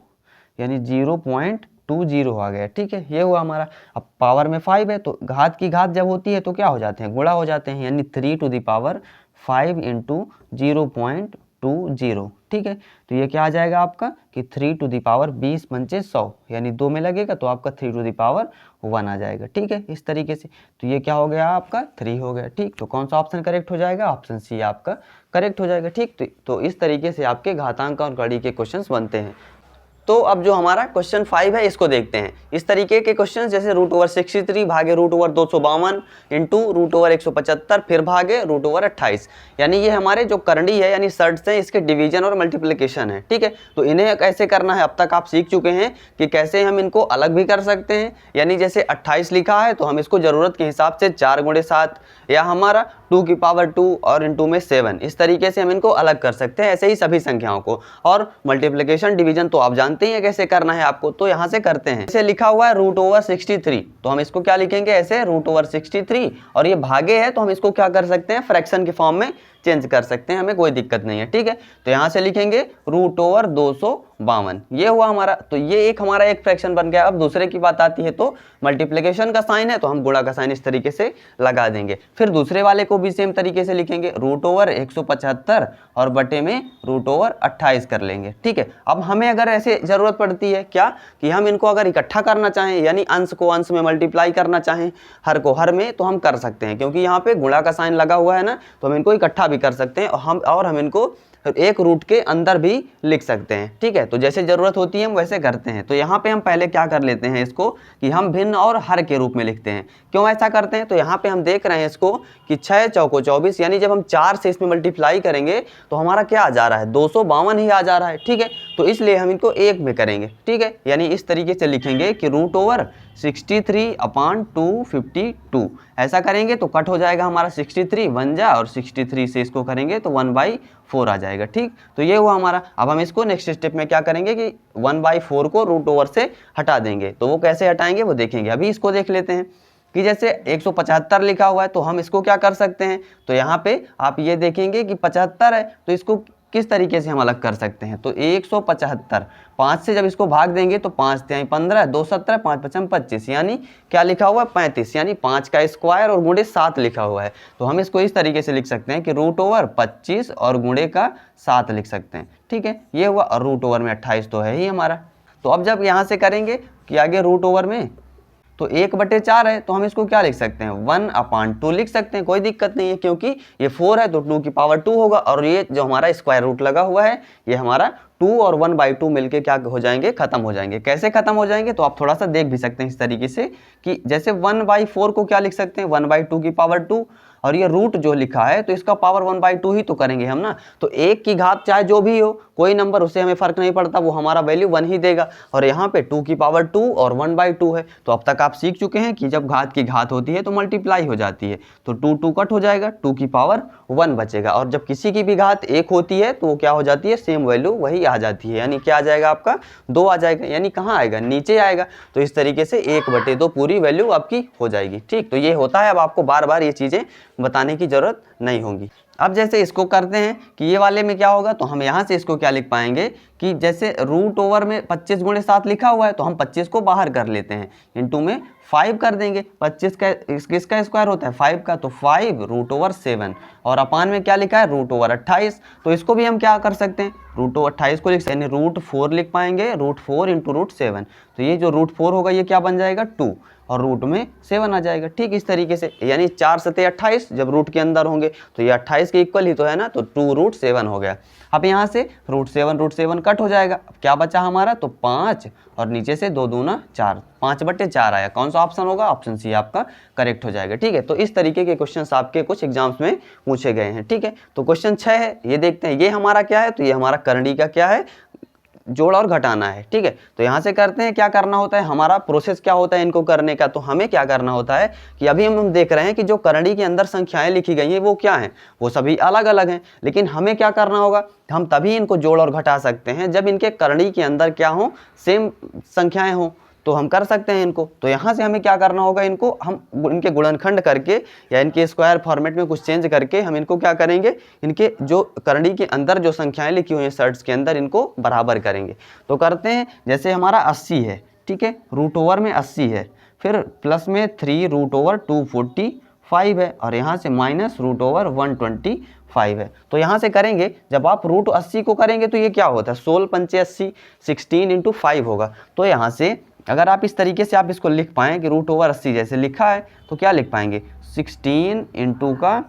यानी 0.20 आ गया। ठीक है, ये हुआ हमारा। अब पावर में 5 है तो घात की घात जब होती है तो क्या हो जाते हैं, गुणा हो जाते हैं, यानी 3 टू द पावर 5 इंटू 0.20। ठीक है, तो ये क्या आ जाएगा आपका कि 3 टू द पावर 20 पंचे 100, यानी 2 में लगेगा तो आपका 3 टू द पावर 1 आ जाएगा। ठीक है, इस तरीके से। तो ये क्या हो गया आपका 3 हो गया। ठीक, तो कौन सा ऑप्शन करेक्ट हो जाएगा, ऑप्शन सी आपका करेक्ट हो जाएगा। ठीक, तो इस तरीके से आपके घातांक और गणित के क्वेश्चंस बनते हैं। तो अब जो हमारा क्वेश्चन 5 है इसको देखते हैं। इस तरीके के क्वेश्चन जैसे √63 भागे √252 इंटू √175 फिर भागे √28, यानी ये हमारे जो करंडी है यानी सर्ट्स हैं इसके डिवीजन और मल्टीप्लिकेशन है। ठीक है, तो इन्हें कैसे करना है अब तक आप सीख चुके हैं कि कैसे हम इनको अलग भी कर सकते हैं, यानी जैसे 28 लिखा है तो हम इसको ज़रूरत के हिसाब से 4 × 7 या हमारा 2 की पावर 2 और इंटू में 7, इस तरीके से हम इनको अलग कर सकते हैं। ऐसे ही सभी संख्याओं को। और मल्टीप्लिकेशन डिवीजन तो आप जानते ही हैं कैसे करना है आपको, तो यहाँ से करते हैं। इसे लिखा हुआ है √63, तो हम इसको क्या लिखेंगे ऐसे √63, और ये भागे है तो हम इसको क्या कर सकते हैं फ्रैक्शन के फॉर्म में चेंज कर सकते हैं, हमें कोई दिक्कत नहीं है। ठीक है, तो यहाँ से लिखेंगे √252, ये हुआ हमारा। तो ये एक हमारा एक फ्रैक्शन बन गया। अब दूसरे की बात आती है तो मल्टीप्लिकेशन का साइन है तो हम गुणा का साइन इस तरीके से लगा देंगे। फिर दूसरे वाले को भी सेम तरीके से लिखेंगे √175 और बटे में √28 कर लेंगे। ठीक है, अब हमें अगर ऐसे जरूरत पड़ती है क्या कि हम इनको अगर इकट्ठा करना चाहें, यानी अंश को अंश में मल्टीप्लाई करना चाहें, हर को हर में, तो हम कर सकते हैं, क्योंकि यहाँ पे गुणा का साइन लगा हुआ है ना, तो हम इनको इकट्ठा भी कर सकते हैं और हम इनको एक रूट के अंदर भी लिख सकते हैं। ठीक है, तो जैसे जरूरत होती है हम वैसे करते हैं। तो यहाँ पे हम पहले क्या कर लेते हैं इसको कि हम भिन्न और हर के रूप में लिखते हैं। क्यों ऐसा करते हैं, तो यहाँ पे हम देख रहे हैं इसको कि 6 चौको 24, यानी जब हम 4 से इसमें मल्टीप्लाई करेंगे तो हमारा क्या आ जा रहा है 252 ही आ जा रहा है। ठीक है, तो इसलिए हम इनको एक में करेंगे। ठीक है, यानी इस तरीके से लिखेंगे कि √63/252, ऐसा करेंगे तो कट हो जाएगा हमारा 63 बन जा, और 63 से इसको करेंगे तो 1/4 आ जाएगा। ठीक, तो ये हुआ हमारा। अब हम इसको नेक्स्ट स्टेप में क्या करेंगे कि 1/4 को √ओवर से हटा देंगे। तो वो कैसे हटाएंगे वो देखेंगे। अभी इसको देख लेते हैं कि जैसे 175 लिखा हुआ है तो हम इसको क्या कर सकते हैं, तो यहाँ पे आप ये देखेंगे कि 75 है तो इसको किस तरीके से हम अलग कर सकते हैं। तो 175 5 से जब इसको भाग देंगे तो 5 × 15 2 17 5 5 25, यानी क्या लिखा हुआ है 35, यानी 5 का स्क्वायर और गुणे 7 लिखा हुआ है। तो हम इसको इस तरीके से लिख सकते हैं कि √25 और गुणे का 7 लिख सकते हैं। ठीक है, ये हुआ। और √ओवर में 28 तो है ही हमारा। तो अब जब यहाँ से करेंगे कि आगे √ओवर में तो 1/4 है तो हम इसको क्या लिख सकते हैं 1/2 लिख सकते हैं, कोई दिक्कत नहीं है, क्योंकि ये 4 है तो 2 की पावर 2 होगा, और ये जो हमारा स्क्वायर रूट लगा हुआ है ये हमारा 2 और 1/2 मिलके क्या हो जाएंगे, खत्म हो जाएंगे। कैसे खत्म हो जाएंगे, तो आप थोड़ा सा देख भी सकते हैं इस तरीके से कि जैसे 1/4 को क्या लिख सकते हैं 1/2 की पावर 2, और ये रूट जो लिखा है तो इसका पावर 1/2 ही तो करेंगे हम ना। तो 1 की घात चाहे जो भी हो कोई नंबर, उससे हमें फर्क नहीं पड़ता, वो हमारा वैल्यू 1 ही देगा। और यहाँ पे 2 की पावर 2 और 1/2 है। तो अब तक आप सीख चुके हैं कि जब घात की घात होती है तो मल्टीप्लाई हो जाती है, तो 2 कट हो जाएगा, 2 की पावर 1 बचेगा। और जब किसी की भी घात 1 होती है तो वो क्या हो जाती है, सेम वैल्यू वही आ जाती है, यानी क्या आ जाएगा आपका 2 आ जाएगा, यानी कहाँ आएगा नीचे आएगा। तो इस तरीके से 1/2 पूरी वैल्यू आपकी हो जाएगी। ठीक, तो ये होता है। अब आपको बार बार ये चीज़ें बताने की जरूरत नहीं होगी। अब जैसे इसको करते हैं कि ये वाले में क्या होगा, तो हम यहाँ से इसको क्या लिख पाएंगे कि जैसे √ओवर में 25 × 7 लिखा हुआ है तो हम 25 को बाहर कर लेते हैं, इंटू में 5 कर देंगे। 25 का किसका स्क्वायर होता है 5 का, तो 5 √7, और अपान में क्या लिखा है √28, तो इसको भी हम क्या कर सकते हैं √28 को लिख सकते हैं, √4 लिख पाएंगे, √4 × √7। तो ये जो √4 होगा ये क्या बन जाएगा 2, और रूट में 7 आ जाएगा। ठीक, इस तरीके से, यानी 4 7 28 जब रूट के अंदर होंगे तो ये 28 के इक्वल ही तो है ना, तो 2√7 हो गया। अब यहाँ से √7 कट हो जाएगा। अब क्या बचा हमारा, तो 5 और नीचे से 2 दूना 4, 5/4 आया। कौन सा ऑप्शन होगा, ऑप्शन सी आपका करेक्ट हो जाएगा। ठीक है, तो इस तरीके के क्वेश्चंस आपके कुछ एग्जाम्स में पूछे गए हैं। ठीक है, तो क्वेश्चन 6 है, ये देखते हैं। ये हमारा क्या है, तो ये हमारा करंडी का क्या है जोड़ और घटाना है, ठीक है। तो यहाँ से करते हैं, क्या करना होता है, हमारा प्रोसेस क्या होता है इनको करने का। तो हमें क्या करना होता है कि अभी हम देख रहे हैं कि जो करंडी के अंदर संख्याएं लिखी गई हैं वो क्या हैं, वो सभी अलग अलग हैं। लेकिन हमें क्या करना होगा, हम तभी इनको जोड़ और घटा सकते हैं जब इनके करंडी के अंदर क्या हो, सेम संख्याएं हो, तो हम कर सकते हैं इनको। तो यहाँ से हमें क्या करना होगा, इनको हम इनके गुणनखंड करके या इनके स्क्वायर फॉर्मेट में कुछ चेंज करके हम इनको क्या करेंगे, इनके जो करंडी के अंदर जो संख्याएं लिखी हुई हैं शर्ट्स के अंदर, इनको बराबर करेंगे। तो करते हैं, जैसे हमारा 80 है, ठीक है, रूट ओवर में 80 है, फिर प्लस में 3 रूट ओवर 245 है, और यहाँ से माइनस रूट ओवर 125 है। तो यहाँ से करेंगे, जब आप रूट 80 को करेंगे तो ये क्या होता है, 16 पंचे 80, 16 इंटू 5 होगा। तो यहाँ से अगर आप इस तरीके से आप इसको लिख पाएँ कि रूट ओवर 80 जैसे लिखा है, तो क्या लिख पाएंगे, 16 इंटू का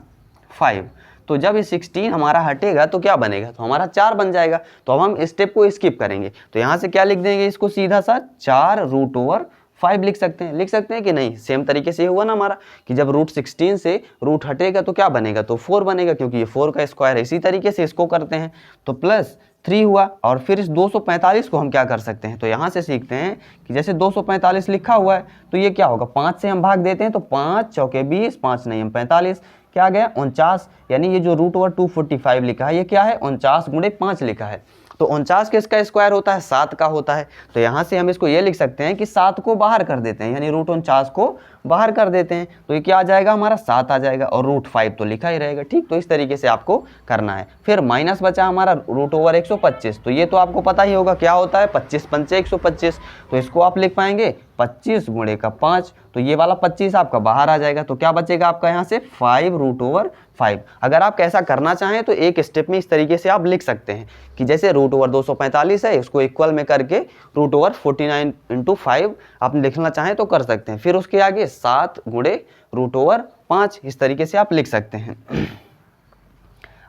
5। तो जब ये 16 हमारा हटेगा तो क्या बनेगा, तो हमारा 4 बन जाएगा। तो अब हम स्टेप को स्किप करेंगे, तो यहाँ से क्या लिख देंगे, इसको सीधा सा 4 रूट ओवर 5 लिख सकते हैं कि नहीं। सेम तरीके से हुआ ना हमारा कि जब रूट 16 से रूट हटेगा तो क्या बनेगा, तो 4 बनेगा, क्योंकि ये 4 का स्क्वायर है। इसी तरीके से इसको करते हैं, तो प्लस 3 हुआ, और फिर इस 245 को हम क्या कर सकते हैं, तो यहाँ से सीखते हैं कि जैसे 245 लिखा हुआ है तो ये क्या होगा, 5 से हम भाग देते हैं, तो 5 चौके 20, 5 नहीं हम 45, क्या गया 49। यानी ये जो रूट ओवर 245 लिखा है ये क्या है, 49 गुणे 5 लिखा है। तो 49 किसका स्क्वायर होता है, 7 का होता है। तो यहाँ से हम इसको ये लिख सकते हैं कि 7 को बाहर कर देते हैं, यानी रूट 49 को बाहर कर देते हैं, तो ये क्या आ जाएगा, हमारा 7 आ जाएगा, और रूट 5 तो लिखा ही रहेगा, ठीक। तो इस तरीके से आपको करना है। फिर माइनस बचा हमारा रूट ओवर 125, तो ये तो आपको पता ही होगा क्या होता है, 25 पंचे 125। तो इसको आप लिख पाएंगे 25 गुणे का 5, तो ये वाला 25 आपका बाहर आ जाएगा। तो क्या बचेगा आपका यहाँ से 5 रूट ओवर 5। अगर आप कैसा करना चाहें तो एक स्टेप में इस तरीके से आप लिख सकते हैं कि जैसे रूट ओवर 245 है, उसको इक्वल में करके रूट ओवर 49 इंटू 5 आप लिखना चाहें तो कर सकते हैं। फिर उसके आगे 7 गुणे रूट ओवर 5, इस तरीके से आप लिख सकते हैं।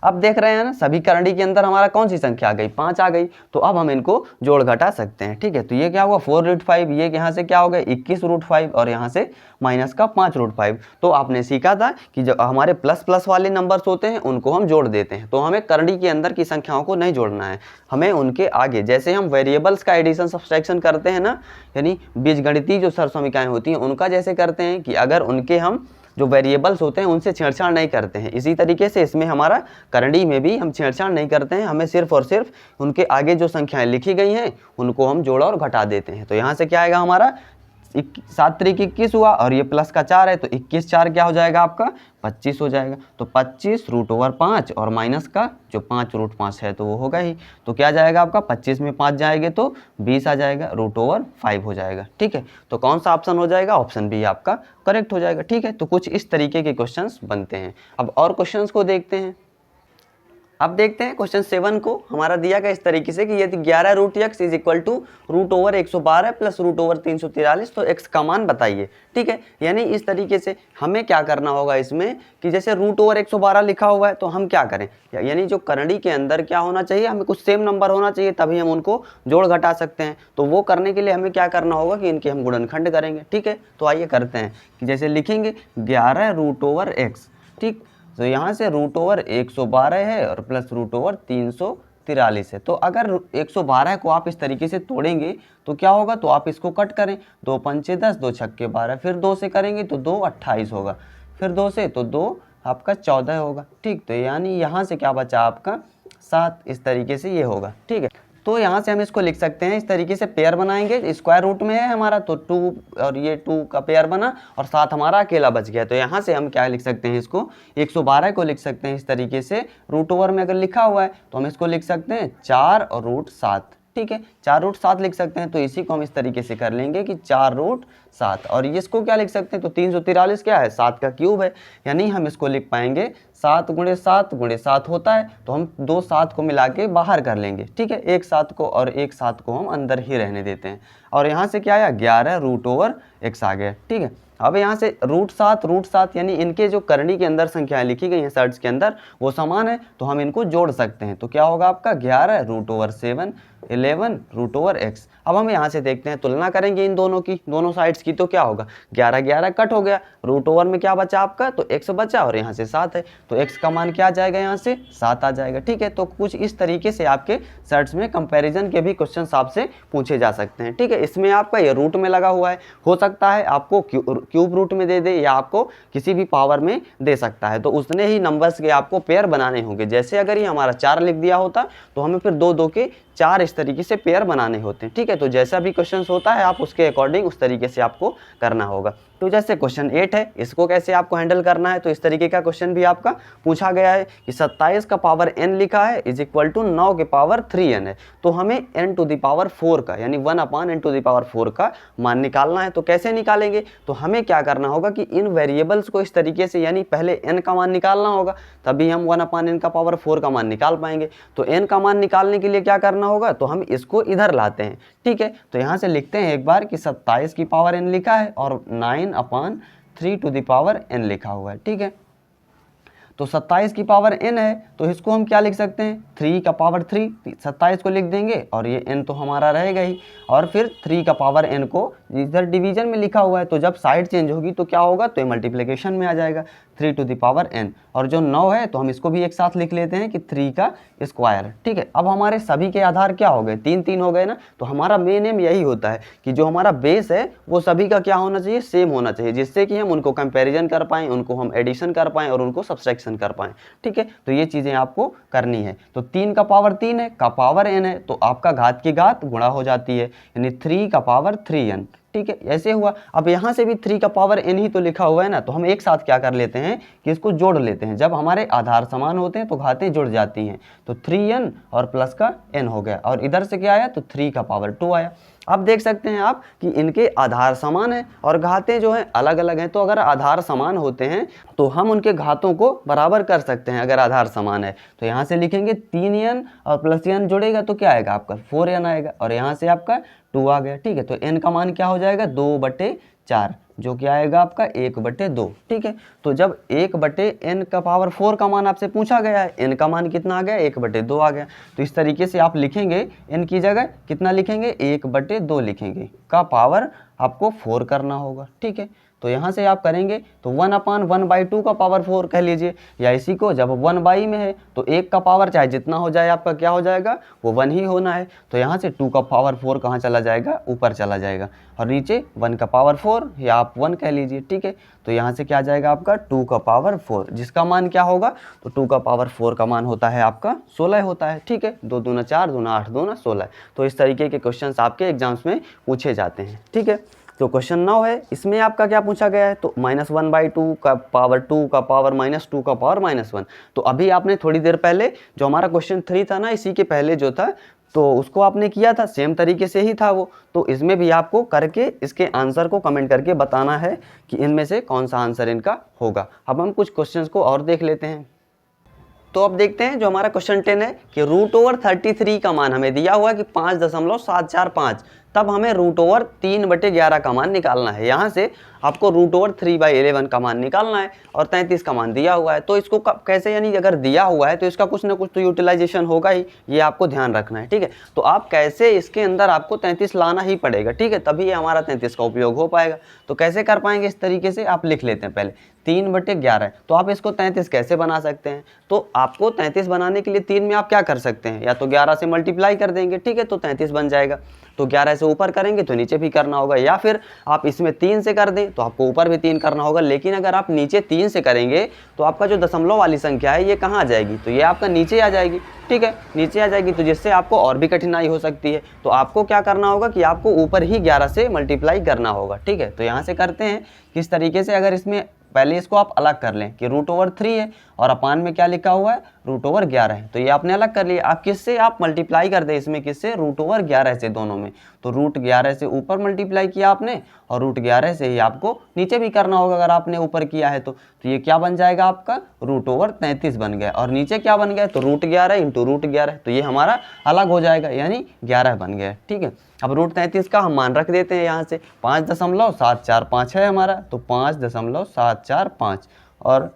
अब देख रहे हैं ना, सभी करंडी के अंदर हमारा कौन सी संख्या आ गई, 5 आ गई। तो अब हम इनको जोड़ घटा सकते हैं, ठीक है। तो ये क्या हुआ 4 रूट 5, ये यहाँ से क्या हो गया 21 रूट 5, और यहाँ से माइनस का 5 रूट 5। तो आपने सीखा था कि जो हमारे प्लस प्लस वाले नंबर्स होते हैं उनको हम जोड़ देते हैं। तो हमें करंडी के अंदर की संख्याओं को नहीं जोड़ना है, हमें उनके आगे, जैसे हम वेरिएबल्स का एडिशन सब्सट्रैक्शन करते हैं ना, यानी बीजगणितीय जो सरसमीकाएँ होती हैं उनका जैसे करते हैं कि अगर उनके हम जो वेरिएबल्स होते हैं उनसे छेड़छाड़ नहीं करते हैं, इसी तरीके से इसमें हमारा करंडी में भी हम छेड़छाड़ नहीं करते हैं, हमें सिर्फ और सिर्फ उनके आगे जो संख्याएं लिखी गई हैं उनको हम जोड़ और घटा देते हैं। तो यहाँ से क्या आएगा हमारा 7 त्रिक 21 हुआ, और ये प्लस का 4 है, तो 21 4 क्या हो जाएगा आपका 25 हो जाएगा। तो 25 रूट ओवर 5 और माइनस का जो 5 रूट 5 है तो वो होगा ही। तो क्या जाएगा आपका 25 में 5 जाएंगे तो 20 आ जाएगा, रूट ओवर 5 हो जाएगा, ठीक है। तो कौन सा ऑप्शन हो जाएगा, ऑप्शन बी आपका करेक्ट हो जाएगा, ठीक है। तो कुछ इस तरीके के क्वेश्चंस बनते हैं। अब और क्वेश्चंस को देखते हैं। अब देखते हैं क्वेश्चन 7 को, हमारा दिया गया इस तरीके से कि यदि 11 root x is equal to root over 112 plus root over 343 तो x का मान बताइए, ठीक है। यानी इस तरीके से हमें क्या करना होगा इसमें कि जैसे रूट ओवर 112 लिखा हुआ है तो हम क्या करें, यानी जो करंडी के अंदर क्या होना चाहिए, हमें कुछ सेम नंबर होना चाहिए, तभी हम उनको जोड़ घटा सकते हैं। तो वो करने के लिए हमें क्या करना होगा कि इनके हम गुणनखंड करेंगे, ठीक है। तो आइए करते हैं कि जैसे लिखेंगे 11 रूट ओवर x, ठीक। तो यहाँ से रूट ओवर 112 है और प्लस रूट ओवर 343 है। तो अगर 112 को आप इस तरीके से तोड़ेंगे तो क्या होगा, तो आप इसको कट करें, 2 पंचे 10, 2 छक्के 12, फिर 2 से करेंगे तो 2 28 होगा, फिर 2 से तो 2 आपका 14 होगा, ठीक। तो यानी यहाँ से क्या बचा आपका 7, इस तरीके से ये होगा, ठीक है। तो यहाँ से हम इसको लिख सकते हैं इस तरीके से, पेयर बनाएंगे, स्क्वायर रूट में है हमारा तो 2 और ये 2 का पेयर बना और 7 हमारा अकेला बच गया। तो यहाँ से हम क्या लिख सकते हैं, इसको 112 को लिख सकते हैं इस तरीके से, रूट ओवर में अगर लिखा हुआ है तो हम इसको लिख सकते हैं 4 और रूट 7, ठीक है। 4 रूट 7 लिख सकते हैं। तो इसी को हम इस तरीके से कर लेंगे कि 4 रूट 7, और इसको क्या लिख सकते हैं, तो 343 क्या है 7 का क्यूब है, यानी हम इसको लिख पाएंगे 7 गुणे 7 गुणे 7 होता है, तो हम 2 7 को मिला के बाहर कर लेंगे, ठीक है। एक 7 को और एक 7 को हम अंदर ही रहने देते हैं, और यहाँ से क्या आया 11 रूट ओवर x आ गया, ठीक है। अब यहाँ से √7 यानी इनके जो करनी के अंदर संख्याएं लिखी गई हैं सर्ट्स के अंदर वो समान है, तो हम इनको जोड़ सकते हैं। तो क्या होगा आपका 11 √7 11 √x। अब हम यहाँ से देखते हैं, तुलना करेंगे इन दोनों की, दोनों साइड्स की, तो क्या होगा 11 11 कट हो गया, √ओवर में क्या बचा आपका, तो x बचा और यहाँ से 7 है, तो x का मान क्या आ जाएगा, यहाँ से 7 आ जाएगा। ठीक है, तो कुछ इस तरीके से आपके सर्ट्स में कंपैरिजन के भी क्वेश्चन आपसे पूछे जा सकते हैं। ठीक है, इसमें आपका ये रूट में लगा हुआ है, हो सकता है आपको क्यूब रूट में दे दे या आपको किसी भी पावर में दे सकता है, तो उसने ही नंबर्स के आपको पेयर बनाने होंगे। जैसे अगर ये हमारा 4 लिख दिया होता तो हमें फिर 2 2 के 4 इस तरीके से पेयर बनाने होते हैं। ठीक है, तो जैसा भी क्वेश्चन होता है आप उसके अकॉर्डिंग उस तरीके से आपको करना होगा। तो जैसे क्वेश्चन 8 है, इसको कैसे आपको हैंडल करना है, तो इस तरीके का क्वेश्चन भी आपका पूछा गया है कि 27 का पावर n लिखा है इज इक्वल टू 9 के पावर 3n है, तो हमें n टू द पावर 4 का यानी 1/n टू द पावर 4 का मान निकालना है। तो कैसे निकालेंगे, तो हमें क्या करना होगा कि इन वेरिएबल्स को इस तरीके से, यानी पहले n का मान निकालना होगा, तभी हम 1/n का पावर 4 का मान निकाल पाएंगे। तो n का मान निकालने के लिए क्या करना होगा, तो हम इसको इधर लाते हैं। ठीक है, तो यहाँ से लिखते हैं एक बार कि 27 की पावर n लिखा है और 9/3 टू द पावर n लिखा हुआ है। ठीक है, तो 27 की पावर n है, तो इसको हम क्या लिख सकते हैं, 3 का पावर 3, 27 को लिख देंगे और ये n तो हमारा रहेगा ही, और फिर 3 का पावर n को इधर डिवीजन में लिखा हुआ है, तो जब साइड चेंज होगी तो क्या होगा, तो ये मल्टीप्लिकेशन में आ जाएगा 3 टू द पावर n, और जो 9 है तो हम इसको भी एक साथ लिख लेते हैं कि 3 का स्क्वायर। ठीक है, अब हमारे सभी के आधार क्या हो गए, 3 3 हो गए ना, तो हमारा मेन एम यही होता है कि जो हमारा बेस है वो सभी का क्या होना चाहिए, सेम होना चाहिए, जिससे कि हम उनको कंपैरिजन कर पाएँ, उनको हम एडिशन कर पाएँ और उनको सब्सट्रैक्शन कर पाएँ। ठीक है, तो ये चीज़ें आपको करनी है। तो 3 का पावर 3 है, का पावर n है, तो आपका घात की घात गुणा हो जाती है, यानी 3 का पावर 3n। ठीक है, ऐसे हुआ। अब यहाँ से भी 3 का पावर n ही तो लिखा हुआ है ना, तो हम एक साथ क्या कर लेते हैं कि इसको जोड़ लेते हैं। जब हमारे आधार समान होते हैं तो घातें जुड़ जाती हैं, तो 3n और प्लस का n हो गया, और इधर से क्या आया, तो 3 का पावर 2 आया। अब देख सकते हैं आप कि इनके आधार समान है और घातें जो हैं अलग अलग हैं, तो अगर आधार समान होते हैं तो हम उनके घातों को बराबर कर सकते हैं। अगर आधार समान है तो यहाँ से लिखेंगे 3n और प्लस n जोड़ेगा तो क्या आएगा आपका 4n आएगा, और यहाँ से आपका 2 आ गया। ठीक है, तो n का मान क्या हो जाएगा 2/4, जो क्या आएगा आपका 1/2। ठीक है, तो जब 1/n का पावर 4 का मान आपसे पूछा गया है, n का मान कितना आ गया 1/2 आ गया, तो इस तरीके से आप लिखेंगे n की जगह कितना लिखेंगे 1/2 लिखेंगे, का पावर आपको 4 करना होगा। ठीक है, तो यहाँ से आप करेंगे तो 1/1/2 का पावर 4 कह लीजिए, या इसी को जब 1/, में है तो 1 का पावर चाहे जितना हो जाए आपका क्या हो जाएगा, वो 1 ही होना है, तो यहाँ से 2 का पावर 4 कहाँ चला जाएगा, ऊपर चला जाएगा, और नीचे 1 का पावर 4 या आप 1 कह लीजिए। ठीक है, तो यहाँ से क्या आ जाएगा आपका 2 का पावर 4, जिसका मान क्या होगा, तो 2 का पावर 4 का मान होता है आपका 16 होता है। ठीक है, 2 दूना 4, दूना 8, दूना 16। तो इस तरीके के क्वेश्चन आपके एग्जाम्स में पूछे जाते हैं। ठीक है, तो क्वेश्चन 9 है, इसमें आपका क्या पूछा गया है, तो -1/2 का पावर 2 का पावर -2 का पावर -1। तो अभी आपने थोड़ी देर पहले जो हमारा क्वेश्चन 3 था ना, इसी के पहले जो था तो उसको आपने किया था, सेम तरीके से ही था वो, तो इसमें भी आपको करके इसके आंसर को कमेंट करके बताना है कि इनमें से कौन सा आंसर इनका होगा। अब हम कुछ क्वेश्चंस को और देख लेते हैं। तो अब देखते हैं जो हमारा क्वेश्चन 10 है कि √33 का मान हमें दिया हुआ है कि 5.745, तब हमें √3/11 का मान निकालना है। यहाँ से आपको √3/11 का मान निकालना है और 33 का मान दिया हुआ है, तो इसको कैसे, यानी अगर दिया हुआ है तो इसका कुछ ना कुछ तो यूटिलाइजेशन होगा ही, ये आपको ध्यान रखना है। ठीक है, तो आप कैसे इसके अंदर आपको 33 लाना ही पड़ेगा। ठीक है, तभी ये हमारा 33 का उपयोग हो पाएगा। तो कैसे कर पाएंगे, इस तरीके से आप लिख लेते हैं पहले 3/11, तो आप इसको 33 कैसे बना सकते हैं, तो आपको 33 बनाने के लिए 3 में आप क्या कर सकते हैं, या तो 11 से मल्टीप्लाई कर देंगे। ठीक है, तो 33 बन जाएगा, तो 11 से ऊपर करेंगे तो नीचे भी करना होगा, या फिर आप इसमें 3 से कर दें तो आपको ऊपर भी 3 करना होगा। लेकिन अगर आप नीचे 3 से करेंगे तो आपका जो दशमलव वाली संख्या है ये कहाँ आ जाएगी, तो ये आपका नीचे आ जाएगी। ठीक है, नीचे आ जाएगी, तो जिससे आपको और भी कठिनाई हो सकती है। तो आपको क्या करना होगा कि आपको ऊपर ही 11 से मल्टीप्लाई करना होगा। ठीक है, तो यहाँ से करते हैं किस तरीके से, अगर इसमें पहले इसको आप अलग कर लें कि √3 है और अपान में क्या लिखा हुआ है √11 है, तो ये आपने अलग कर लिया। आप किससे आप मल्टीप्लाई कर दें, इसमें किससे, √11 से, दोनों में, तो √11 से ऊपर मल्टीप्लाई किया आपने और √11 से ही आपको नीचे भी करना होगा अगर आपने ऊपर किया है तो ये क्या बन जाएगा आपका √33 बन गया, और नीचे क्या बन गया, तो √11 × √11, तो ये हमारा अलग हो जाएगा, यानी 11 बन गया। ठीक है, अब रूट 33 का हम मान रख देते हैं यहाँ से 5.745 है हमारा, तो 5.745 और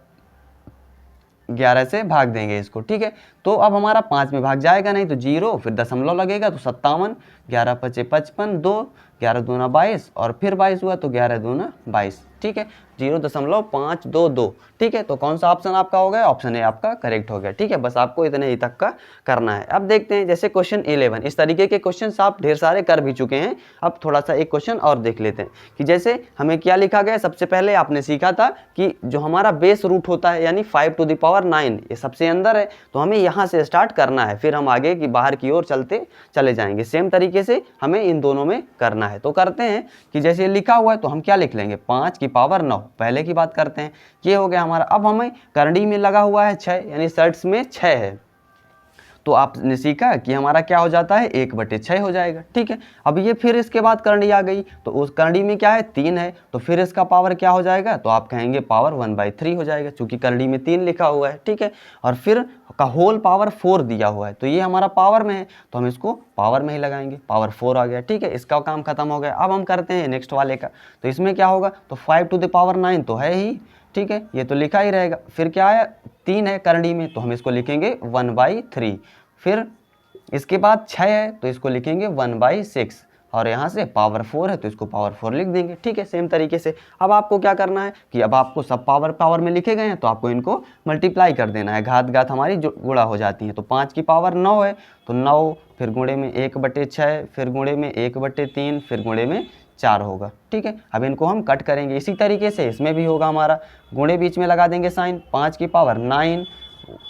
11 से भाग देंगे इसको, ठीक है। तो अब हमारा 5 में भाग जाएगा नहीं, तो 0 फिर दशमलव लगेगा तो 57, 11 पचे 55, 2 11 दूना 22 और फिर 22 हुआ तो 11 दूना 22, ठीक है। 0.522, ठीक है। तो कौन सा ऑप्शन आपका हो गया? ऑप्शन ए आपका करेक्ट हो गया, ठीक है। बस आपको इतने ही तक का करना है। अब देखते हैं जैसे क्वेश्चन 11, इस तरीके के क्वेश्चन आप ढेर सारे कर भी चुके हैं। अब थोड़ा सा एक क्वेश्चन और देख लेते हैं कि जैसे हमें क्या लिखा गया। सबसे पहले आपने सीखा था कि जो हमारा बेस रूट होता है यानी 5⁹ ये सबसे अंदर है, तो हमें यहाँ से स्टार्ट करना है, फिर हम आगे की बाहर की ओर चले जाएंगे। सेम तरीके से हमें इन दोनों में करना है। तो करते हैं कि जैसे लिखा हुआ है तो हम क्या लिख लेंगे 5⁹ पहले की बात करते हैं, ये हो गया हमारा। अब हमें करंडी में लगा हुआ है 6 यानी शर्ट्स में 6 है, तो आपने सीखा कि हमारा क्या हो जाता है 1/6 हो जाएगा, ठीक है। अब ये फिर इसके बाद करंडी आ गई, तो उस करंडी में क्या है 3 है, तो फिर इसका पावर क्या हो जाएगा, तो आप कहेंगे पावर 1/3 हो जाएगा, क्योंकि करंडी में 3 लिखा हुआ है, ठीक है। और फिर का होल पावर 4 दिया हुआ है, तो ये हमारा पावर में है, तो हम इसको पावर में ही लगाएंगे, पावर 4 आ गया, ठीक है। इसका काम खत्म हो गया। अब हम करते हैं नेक्स्ट वाले का, तो इसमें क्या होगा, तो 5⁹ तो है ही, ठीक है, ये तो लिखा ही रहेगा। फिर क्या है 3 है करंडी में, तो हम इसको लिखेंगे 1/3। फिर इसके बाद 6 है तो इसको लिखेंगे 1/6 और यहाँ से पावर 4 है तो इसको पावर 4 लिख देंगे, ठीक है। सेम तरीके से अब आपको क्या करना है कि अब आपको सब पावर में लिखे गए हैं, तो आपको इनको मल्टीप्लाई कर देना है। घात हमारी जो गुणा हो जाती है, तो 5 की पावर 9 है तो 9, फिर गुणे में 1/6, फिर गुणे में 1/3, फिर गुणे में 4 होगा, ठीक है। अब इनको हम कट करेंगे। इसी तरीके से इसमें भी होगा हमारा, गुणे बीच में लगा देंगे साइन, 5 की पावर 9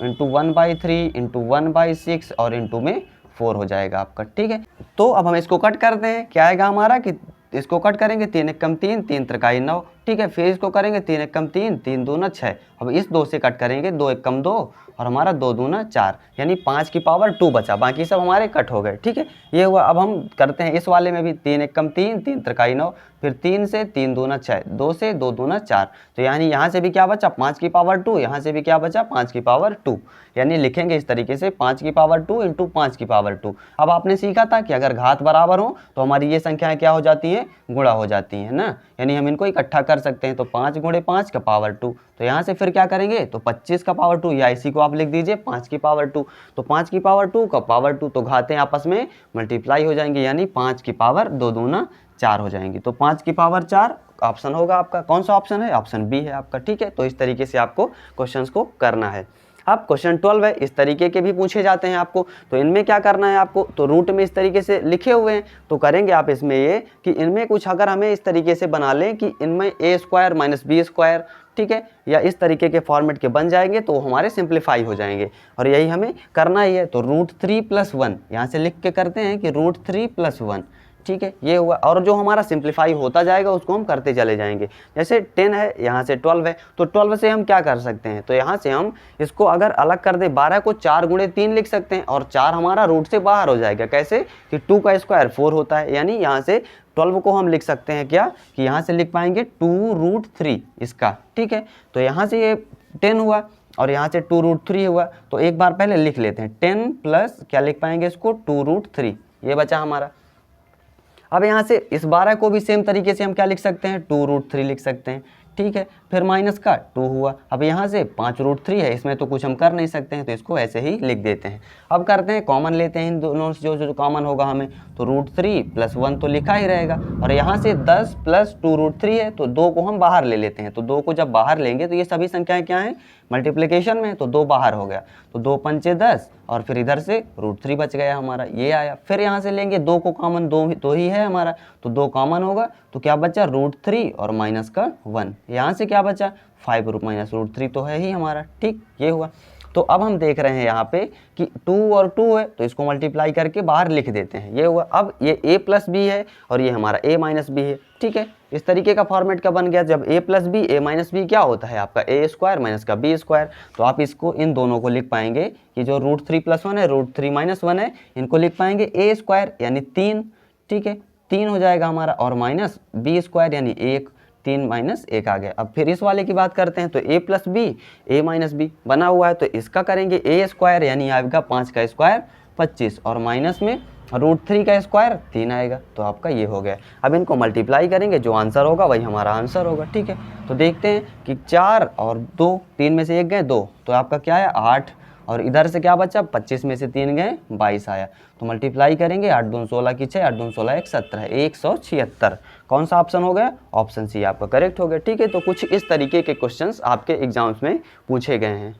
इंटू 1/3 इंटू 1/6 और इंटू में 4 हो जाएगा आपका, ठीक है। तो अब हम इसको कट करते हैं, क्या आएगा हमारा कि इसको कट करेंगे 3 एकम 3, 3 त्रिकाई 9, ठीक है। फिर इसको करेंगे 3 एकम 3, 3 दूना 6। अब इस 2 से कट करेंगे 2 एकम 2 और हमारा 2 दूना 4, यानी 5 की पावर 2 बचा, बाकी सब हमारे कट हो गए, ठीक है। ये हुआ। अब हम करते हैं इस वाले में भी 3 एकम 3, 3 त्रिकाई 9, फिर 3 से 3 दूना 6, 2 से 2 दूना 4, तो यानी यहाँ से भी क्या बचा 5 की पावर 2, यहाँ से भी क्या बचा 5 की पावर 2, यानी लिखेंगे इस तरीके से 5 की पावर 2 इंटू 5 की पावर 2। अब आपने सीखा था कि अगर घात बराबर हो तो हमारी ये संख्याएं क्या हो जाती हैं, गुणा हो जाती हैं ना, यानी हम इनको इकट्ठा कर सकते हैं। तो 5 गुणे 5 का पावर 2, तो यहाँ से फिर क्या करेंगे, तो 25 का पावर 2, या इसी को आप लिख दीजिए 5 की पावर 2, तो 5 की पावर 2 का पावर 2, तो घातें आपस में मल्टीप्लाई हो जाएंगी, यानी 5 की पावर 2 दूना 4 हो जाएंगी। तो 5 की पावर 4 ऑप्शन होगा आपका। कौन सा ऑप्शन है? ऑप्शन बी है आपका, ठीक है। तो इस तरीके से आपको क्वेश्चंस को करना है। अब क्वेश्चन 12 है, इस तरीके के भी पूछे जाते हैं आपको, तो इनमें क्या करना है आपको, तो रूट में इस तरीके से लिखे हुए हैं, तो करेंगे आप इसमें ये कि इनमें कुछ अगर हमें इस तरीके से बना लें कि इनमें a² - b², ठीक है, या इस तरीके के फॉर्मेट के बन जाएंगे तो हमारे सिंप्लीफाई हो जाएंगे, और यही हमें करना ही है। तो √3 + 1 यहाँ से लिख के करते हैं कि √3 + 1, ठीक है, ये हुआ। और जो हमारा सिंप्लीफाई होता जाएगा उसको हम करते चले जाएंगे। जैसे 10 है, यहाँ से 12 है, तो 12 से हम क्या कर सकते हैं, तो यहाँ से हम इसको अगर अलग कर दें, 12 को 4 गुणे 3 लिख सकते हैं, और 4 हमारा रूट से बाहर हो जाएगा। कैसे कि 2 का स्क्वायर 4 होता है, यानी यहाँ से 12 को हम लिख सकते हैं क्या कि यहाँ से लिख पाएंगे 2√3 इसका, ठीक है। तो यहाँ से ये 10 हुआ और यहाँ से 2√3 हुआ, तो एक बार पहले लिख लेते हैं 10 प्लस क्या लिख पाएंगे इसको 2√3, ये बचा हमारा। अब यहाँ से इस 12 को भी सेम तरीके से हम क्या लिख सकते हैं 2√3 लिख सकते हैं, ठीक है। फिर माइनस का 2 हुआ। अब यहाँ से 5√3 है, इसमें तो कुछ हम कर नहीं सकते हैं, तो इसको ऐसे ही लिख देते हैं। अब करते हैं कॉमन लेते हैं इन दोनों से, जो कॉमन होगा हमें, तो √3 + 1 तो लिखा ही रहेगा, और यहाँ से 10 + 2√3 है, तो 2 को हम बाहर ले लेते हैं। तो 2 को जब बाहर लेंगे तो ये सभी संख्याएं क्या हैं, मल्टीप्लिकेशन में, तो 2 बाहर हो गया, तो 2 पंचे 10, और फिर इधर से √3 बच गया हमारा, ये आया। फिर यहाँ से लेंगे 2 को कॉमन, 2 ही है हमारा, तो 2 कॉमन होगा, तो क्या बचा √3 और माइनस का 1, यहाँ से क्या बचा 5 -√3 तो है ही हमारा, ठीक, ये हुआ। तो अब हम देख रहे हैं यहाँ पे कि 2 और 2 है, तो इसको मल्टीप्लाई करके बाहर लिख देते हैं, ये हुआ। अब ये a + b है और ये हमारा a - b है, ठीक है। इस तरीके का फॉर्मेट का बन गया। जब a + b, a - b क्या होता है आपका a² - का b², तो आप इसको इन दोनों को लिख पाएंगे कि जो √3 + 1 है, √3 - 1 है, इनको लिख पाएंगे a² यानी 3, ठीक है, 3 हो जाएगा हमारा, और माइनस b² यानी 1, 3 - 1 आ गया। अब फिर इस वाले की बात करते हैं, तो a + b, a - b बना हुआ है, तो इसका करेंगे a² यानी आएगा 5 का स्क्वायर 25, और माइनस में √3 का स्क्वायर 3 आएगा, तो आपका ये हो गया। अब इनको मल्टीप्लाई करेंगे, जो आंसर होगा वही हमारा आंसर होगा, ठीक है। तो देखते हैं कि 4 और 2, 3 में से 1 गए 2, तो आपका क्या है 8, और इधर से क्या बचा 25 में से 3 गए 22 आया। तो मल्टीप्लाई करेंगे, 8 दूनी 16 की 6, 8 दूनी 16 1 17, 176। कौन सा ऑप्शन हो गया? ऑप्शन सी आपका करेक्ट हो गया, ठीक है। तो कुछ इस तरीके के क्वेश्चंस आपके एग्जाम्स में पूछे गए हैं।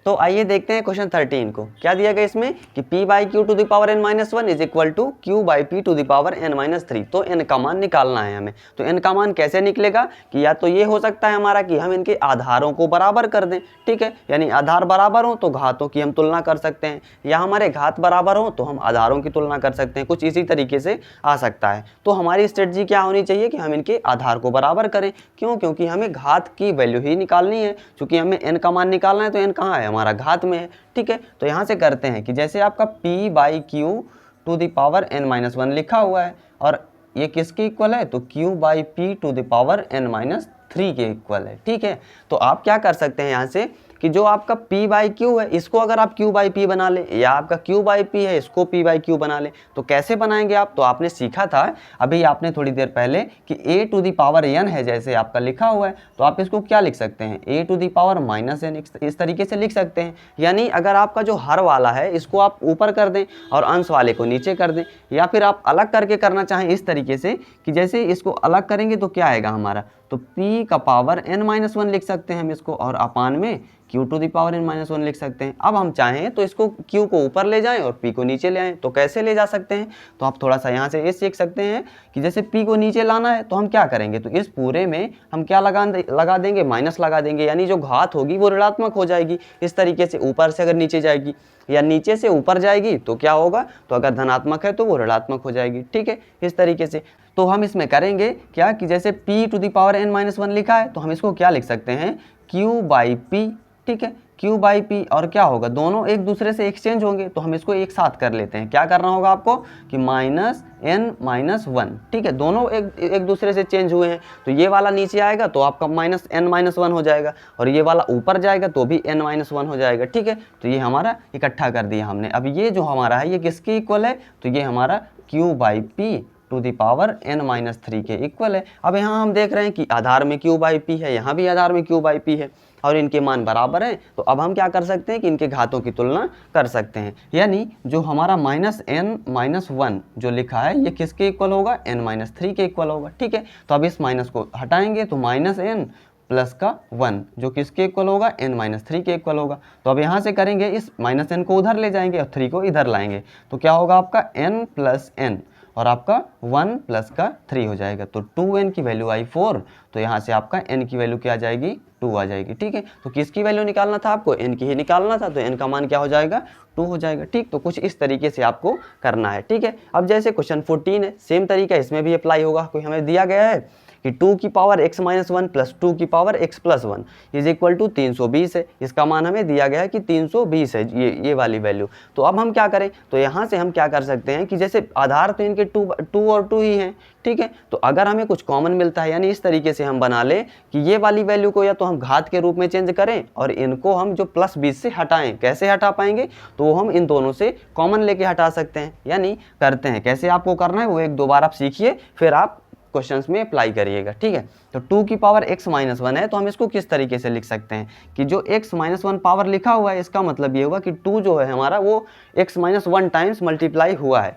तो आइए देखते हैं क्वेश्चन 13 को। क्या दिया गया इसमें कि p by q to the power n-1 is equal to q by p to the power n-3। तो n का मान निकालना है हमें। तो n का मान कैसे निकलेगा कि या तो ये हो सकता है हमारा कि हम इनके आधारों को बराबर कर दें, ठीक है, यानी आधार बराबर हो तो घातों की हम तुलना कर सकते हैं, या हमारे घात बराबर हो तो हम आधारों की तुलना कर सकते हैं, कुछ इसी तरीके से आ सकता है। तो हमारी स्ट्रेटजी क्या होनी चाहिए कि हम इनके आधार को बराबर करें। क्यों? क्योंकि हमें घात की वैल्यू ही निकालनी है। चूंकि हमें n का मान निकालना है तो n कहाँ है? हमारा घात में है, ठीक है। तो यहाँ से करते हैं कि जैसे आपका p by q to the power n-1 लिखा हुआ है, और ये किसके इक्वल है? तो q by p to the power n-3 के इक्वल है, ठीक है। तो आप क्या कर सकते हैं यहाँ से कि जो आपका p बाई क्यू है इसको अगर आप q बाई पी बना ले, या आपका q बाई पी है इसको p बाई क्यू बना ले, तो कैसे बनाएंगे आप? तो आपने सीखा था अभी आपने थोड़ी देर पहले कि a to the power n है, जैसे आपका लिखा हुआ है, तो आप इसको क्या लिख सकते हैं? a to the power -n, इस तरीके से लिख सकते हैं। यानी अगर आपका जो हर वाला है इसको आप ऊपर कर दें और अंश वाले को नीचे कर दें, या फिर आप अलग करके करना चाहें इस तरीके से कि जैसे इसको अलग करेंगे तो क्या आएगा हमारा? तो p का पावर n-1 लिख सकते हैं हम इसको, और अपान में q to the power n-1 लिख सकते हैं। अब हम चाहें तो इसको q को ऊपर ले जाएं और p को नीचे ले आएं, तो कैसे ले जा सकते हैं? तो आप थोड़ा सा यहाँ से ये सीख सकते हैं कि जैसे p को नीचे लाना है तो हम क्या करेंगे? तो इस पूरे में हम क्या लगा देंगे? माइनस लगा देंगे, यानी जो घात होगी वो ऋणात्मक हो जाएगी। इस तरीके से ऊपर से अगर नीचे जाएगी या नीचे से ऊपर जाएगी तो क्या होगा? तो अगर धनात्मक है तो वो ऋणात्मक हो जाएगी, ठीक है, इस तरीके से। तो हम इसमें करेंगे क्या कि जैसे p to the power n-1 लिखा है तो हम इसको क्या लिख सकते हैं? q बाई पी, ठीक है, q बाई पी, और क्या होगा? दोनों एक दूसरे से एक्सचेंज होंगे, तो हम इसको एक साथ कर लेते हैं। क्या करना होगा आपको कि -n-1, ठीक है, दोनों एक दूसरे से चेंज हुए हैं, तो ये वाला नीचे आएगा तो आपका -n-1 हो जाएगा, और ये वाला ऊपर जाएगा तो भी n-1 हो जाएगा, ठीक है। तो ये हमारा इकट्ठा कर दिया हमने। अब ये जो हमारा है ये किसके इक्वल है? तो ये हमारा q by p to the power n-3 के इक्वल है। अब यहाँ हम देख रहे हैं कि आधार में q बाई पी है, यहाँ भी आधार में q बाई पी है, और इनके मान बराबर हैं। तो अब हम क्या कर सकते हैं कि इनके घातों की तुलना कर सकते हैं। यानी जो हमारा -n-1 जो लिखा है ये किसके इक्वल होगा? n-3 के इक्वल होगा, ठीक है। तो अब इस माइनस को हटाएंगे तो -n प्लस का 1 जो किसके इक्वल होगा? n-3 के इक्वल होगा। तो अब यहाँ से करेंगे इस -n को उधर ले जाएंगे और 3 को इधर लाएंगे, तो क्या होगा आपका n प्लस n, और आपका 1 प्लस का 3 हो जाएगा। तो 2n की वैल्यू आई 4, तो यहाँ से आपका n की वैल्यू क्या आ जाएगी? 2 आ जाएगी, ठीक है। तो किसकी वैल्यू निकालना था आपको? n की ही निकालना था, तो n का मान क्या हो जाएगा? 2 हो जाएगा, ठीक। तो कुछ इस तरीके से आपको करना है, ठीक है। अब जैसे क्वेश्चन 14 है, सेम तरीका इसमें भी अप्लाई होगा। कोई हमें दिया गया है कि 2 की पावर x-1 प्लस 2 की power x plus 1 is equal to 320 है। इसका मान हमें दिया गया है कि 320 है, ये वाली वैल्यू। तो अब हम क्या करें? तो यहाँ से हम क्या कर सकते हैं कि जैसे आधार तो इनके 2 और 2 ही हैं, ठीक है। तो अगर हमें कुछ कॉमन मिलता है, यानी इस तरीके से हम बना ले कि ये वाली वैल्यू को या तो हम घात के रूप में चेंज करें और इनको हम जो प्लस 20 से हटाएं। कैसे हटा पाएंगे? तो वो हम इन दोनों से कॉमन लेके हटा सकते हैं। यानी करते हैं कैसे, आपको करना है वो एक दो बार आप सीखिए, फिर आप क्वेश्चंस में अप्लाई करिएगा, ठीक है। तो 2 की पावर x-1 है, तो हम इसको किस तरीके से लिख सकते हैं कि जो x-1 पावर लिखा हुआ है इसका मतलब ये होगा कि 2 जो है हमारा वो x-1 टाइम्स मल्टीप्लाई हुआ है।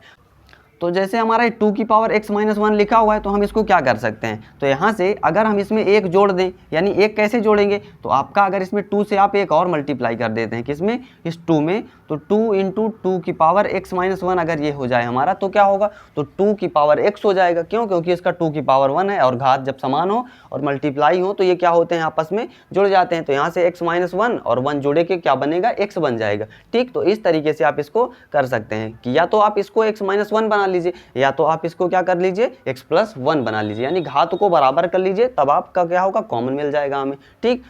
तो जैसे हमारा 2 की पावर x-1 लिखा हुआ है तो हम इसको क्या कर सकते हैं? तो यहाँ से अगर हम इसमें एक जोड़ दें, यानी एक कैसे जोड़ेंगे? तो आपका अगर इसमें 2 से आप एक और मल्टीप्लाई कर देते हैं, किसमें? इस 2 में, तो 2 इंटू 2 की पावर x-1 अगर ये हो जाए हमारा तो क्या होगा? तो 2 की पावर x हो जाएगा। क्यों? क्योंकि इसका 2 की पावर 1 है, और घात जब समान हो और मल्टीप्लाई हो तो ये क्या होते हैं? आपस में जुड़ जाते हैं। तो यहाँ से x-1 और 1 जोड़े के क्या बनेगा? x बन जाएगा, ठीक। तो इस तरीके से आप इसको कर सकते हैं कि या तो आप इसको x-1 बना लीजिए, या तो आप इसको क्या कर लीजिए? x प्लस 1 बना लीजिए, यानी घात को बराबर कर लीजिए, तब आपका क्या होगा? कॉमन मिल जाएगा हमें, ठीक।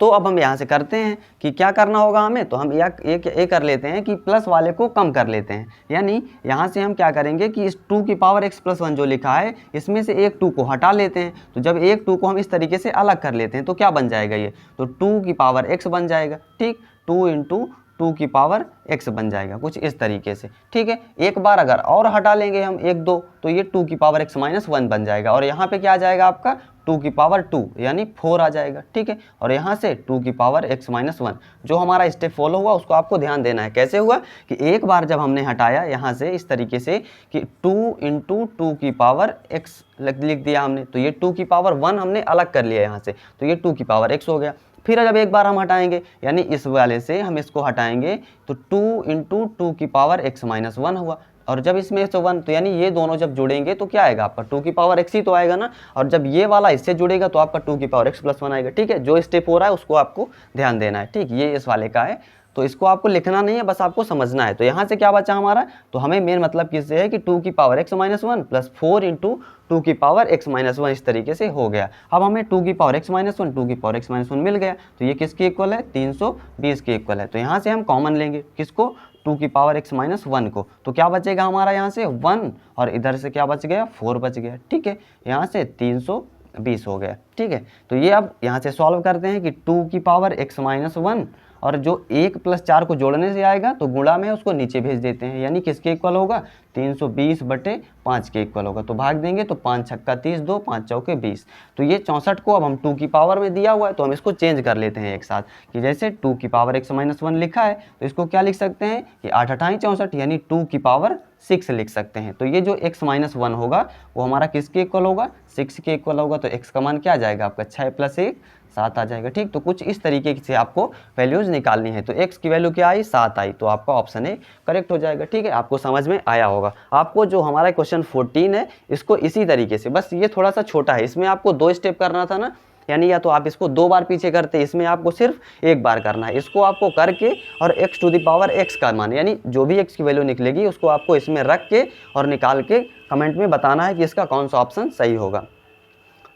तो अब हम यहाँ से करते हैं कि क्या करना होगा हमें? तो हम ये कर लेते हैं कि प्लस वाले को कम कर लेते हैं। यानी यहाँ से हम क्या करेंगे कि इस 2 की पावर x प्लस 1 जो लिखा है इसमें से एक 2 को हटा लेते हैं। तो जब एक 2 को हम इस तरीके से अलग कर लेते हैं तो क्या बन जाएगा? ये तो 2 की पावर x बन जाएगा, ठीक। 2 इंटू 2 की पावर x बन जाएगा कुछ इस तरीके से। ठीक है, एक बार अगर और हटा लेंगे हम 1 2 तो ये 2 की पावर x माइनस 1 बन जाएगा और यहाँ पे क्या आ जाएगा आपका 2 की पावर 2 यानी 4 आ जाएगा। ठीक है, और यहाँ से 2 की पावर x माइनस 1 जो हमारा स्टेप फॉलो हुआ उसको आपको ध्यान देना है। कैसे हुआ कि एक बार जब हमने हटाया यहाँ से इस तरीके से कि 2 इंटू 2 की पावर x लिख दिया हमने, तो ये 2 की पावर 1 हमने अलग कर लिया यहाँ से, तो ये 2 की पावर x हो गया। फिर जब एक बार हम हटाएंगे यानी इस वाले से हम इसको हटाएंगे तो 2 इंटू 2 की पावर x माइनस 1 हुआ, और जब इसमें से 1 तो यानी ये दोनों जब जुड़ेंगे तो क्या आएगा आपका 2 की पावर x ही तो आएगा ना, और जब ये वाला इससे जुड़ेगा तो आपका 2 की पावर x प्लस 1 आएगा। ठीक है, जो स्टेप हो रहा है उसको आपको ध्यान देना है। ठीक, ये इस वाले का है, तो इसको आपको लिखना नहीं है, बस आपको समझना है। तो यहाँ से क्या बचा हमारा, तो हमें मेन मतलब किससे है कि 2 की power x minus 1 plus 4 into 2 की पावर x माइनस 1 इस तरीके से हो गया। अब हमें 2 की पावर x माइनस 1 2 की पावर x माइनस 1 मिल गया, तो ये किसके इक्वल है 320 के इक्वल है। तो यहाँ से हम कॉमन लेंगे किसको 2 की पावर x माइनस 1 को, तो क्या बचेगा हमारा यहाँ से 1 और इधर से क्या बच गया 4 बच गया। ठीक है, यहाँ से 320 हो गया। ठीक है, तो ये अब यहाँ से सॉल्व करते हैं कि 2 की पावर x माइनस 1 और जो 1 प्लस 4 को जोड़ने से आएगा तो गुणा में उसको नीचे भेज देते हैं, यानी किसके इक्वल होगा 320 बटे 5 के इक्वल होगा। तो भाग देंगे तो 5 छक्का 30 2 5 चौके 20, तो ये 64 को अब हम 2 की पावर में दिया हुआ है तो हम इसको चेंज कर लेते हैं एक साथ कि जैसे 2 की पावर x माइनस 1 लिखा है तो इसको क्या लिख सकते हैं कि 8 8 64 यानी 2 की पावर 6 लिख सकते हैं। तो ये जो x माइनस 1 होगा वो हमारा किसके इक्वल होगा 6 के इक्वल होगा, तो x का मान क्या आ जाएगा आपका 6 प्लस 1 7 आ जाएगा। ठीक, तो कुछ इस तरीके से आपको वैल्यूज निकालनी है। तो x की वैल्यू क्या आई 7 आई, तो आपका ऑप्शन ए करेक्ट हो जाएगा। ठीक है, आपको समझ में आया होगा। आपको जो हमारा क्वेश्चन 14 है इसको इसी तरीके से, बस ये थोड़ा सा छोटा है, इसमें आपको 2 स्टेप करना था ना, यानी या तो आप इसको 2 बार पीछे करते, इसमें आपको सिर्फ 1 बार करना है। इसको आपको करके और x to the power x का मान यानी जो भी x की वैल्यू निकलेगी उसको आपको इसमें रख के और निकाल के कमेंट में बताना है कि इसका कौन सा ऑप्शन सही होगा।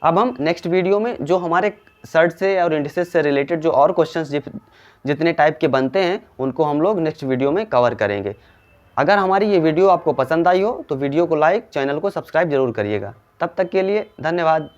अब हम नेक्स्ट वीडियो में जो हमारे सर्ट से और इंडिसेस से रिलेटेड जो और क्वेश्चंस जितने टाइप के बनते हैं उनको हम लोग नेक्स्ट वीडियो में कवर करेंगे। अगर हमारी ये वीडियो आपको पसंद आई हो तो वीडियो को लाइक, चैनल को सब्सक्राइब जरूर करिएगा। तब तक के लिए धन्यवाद।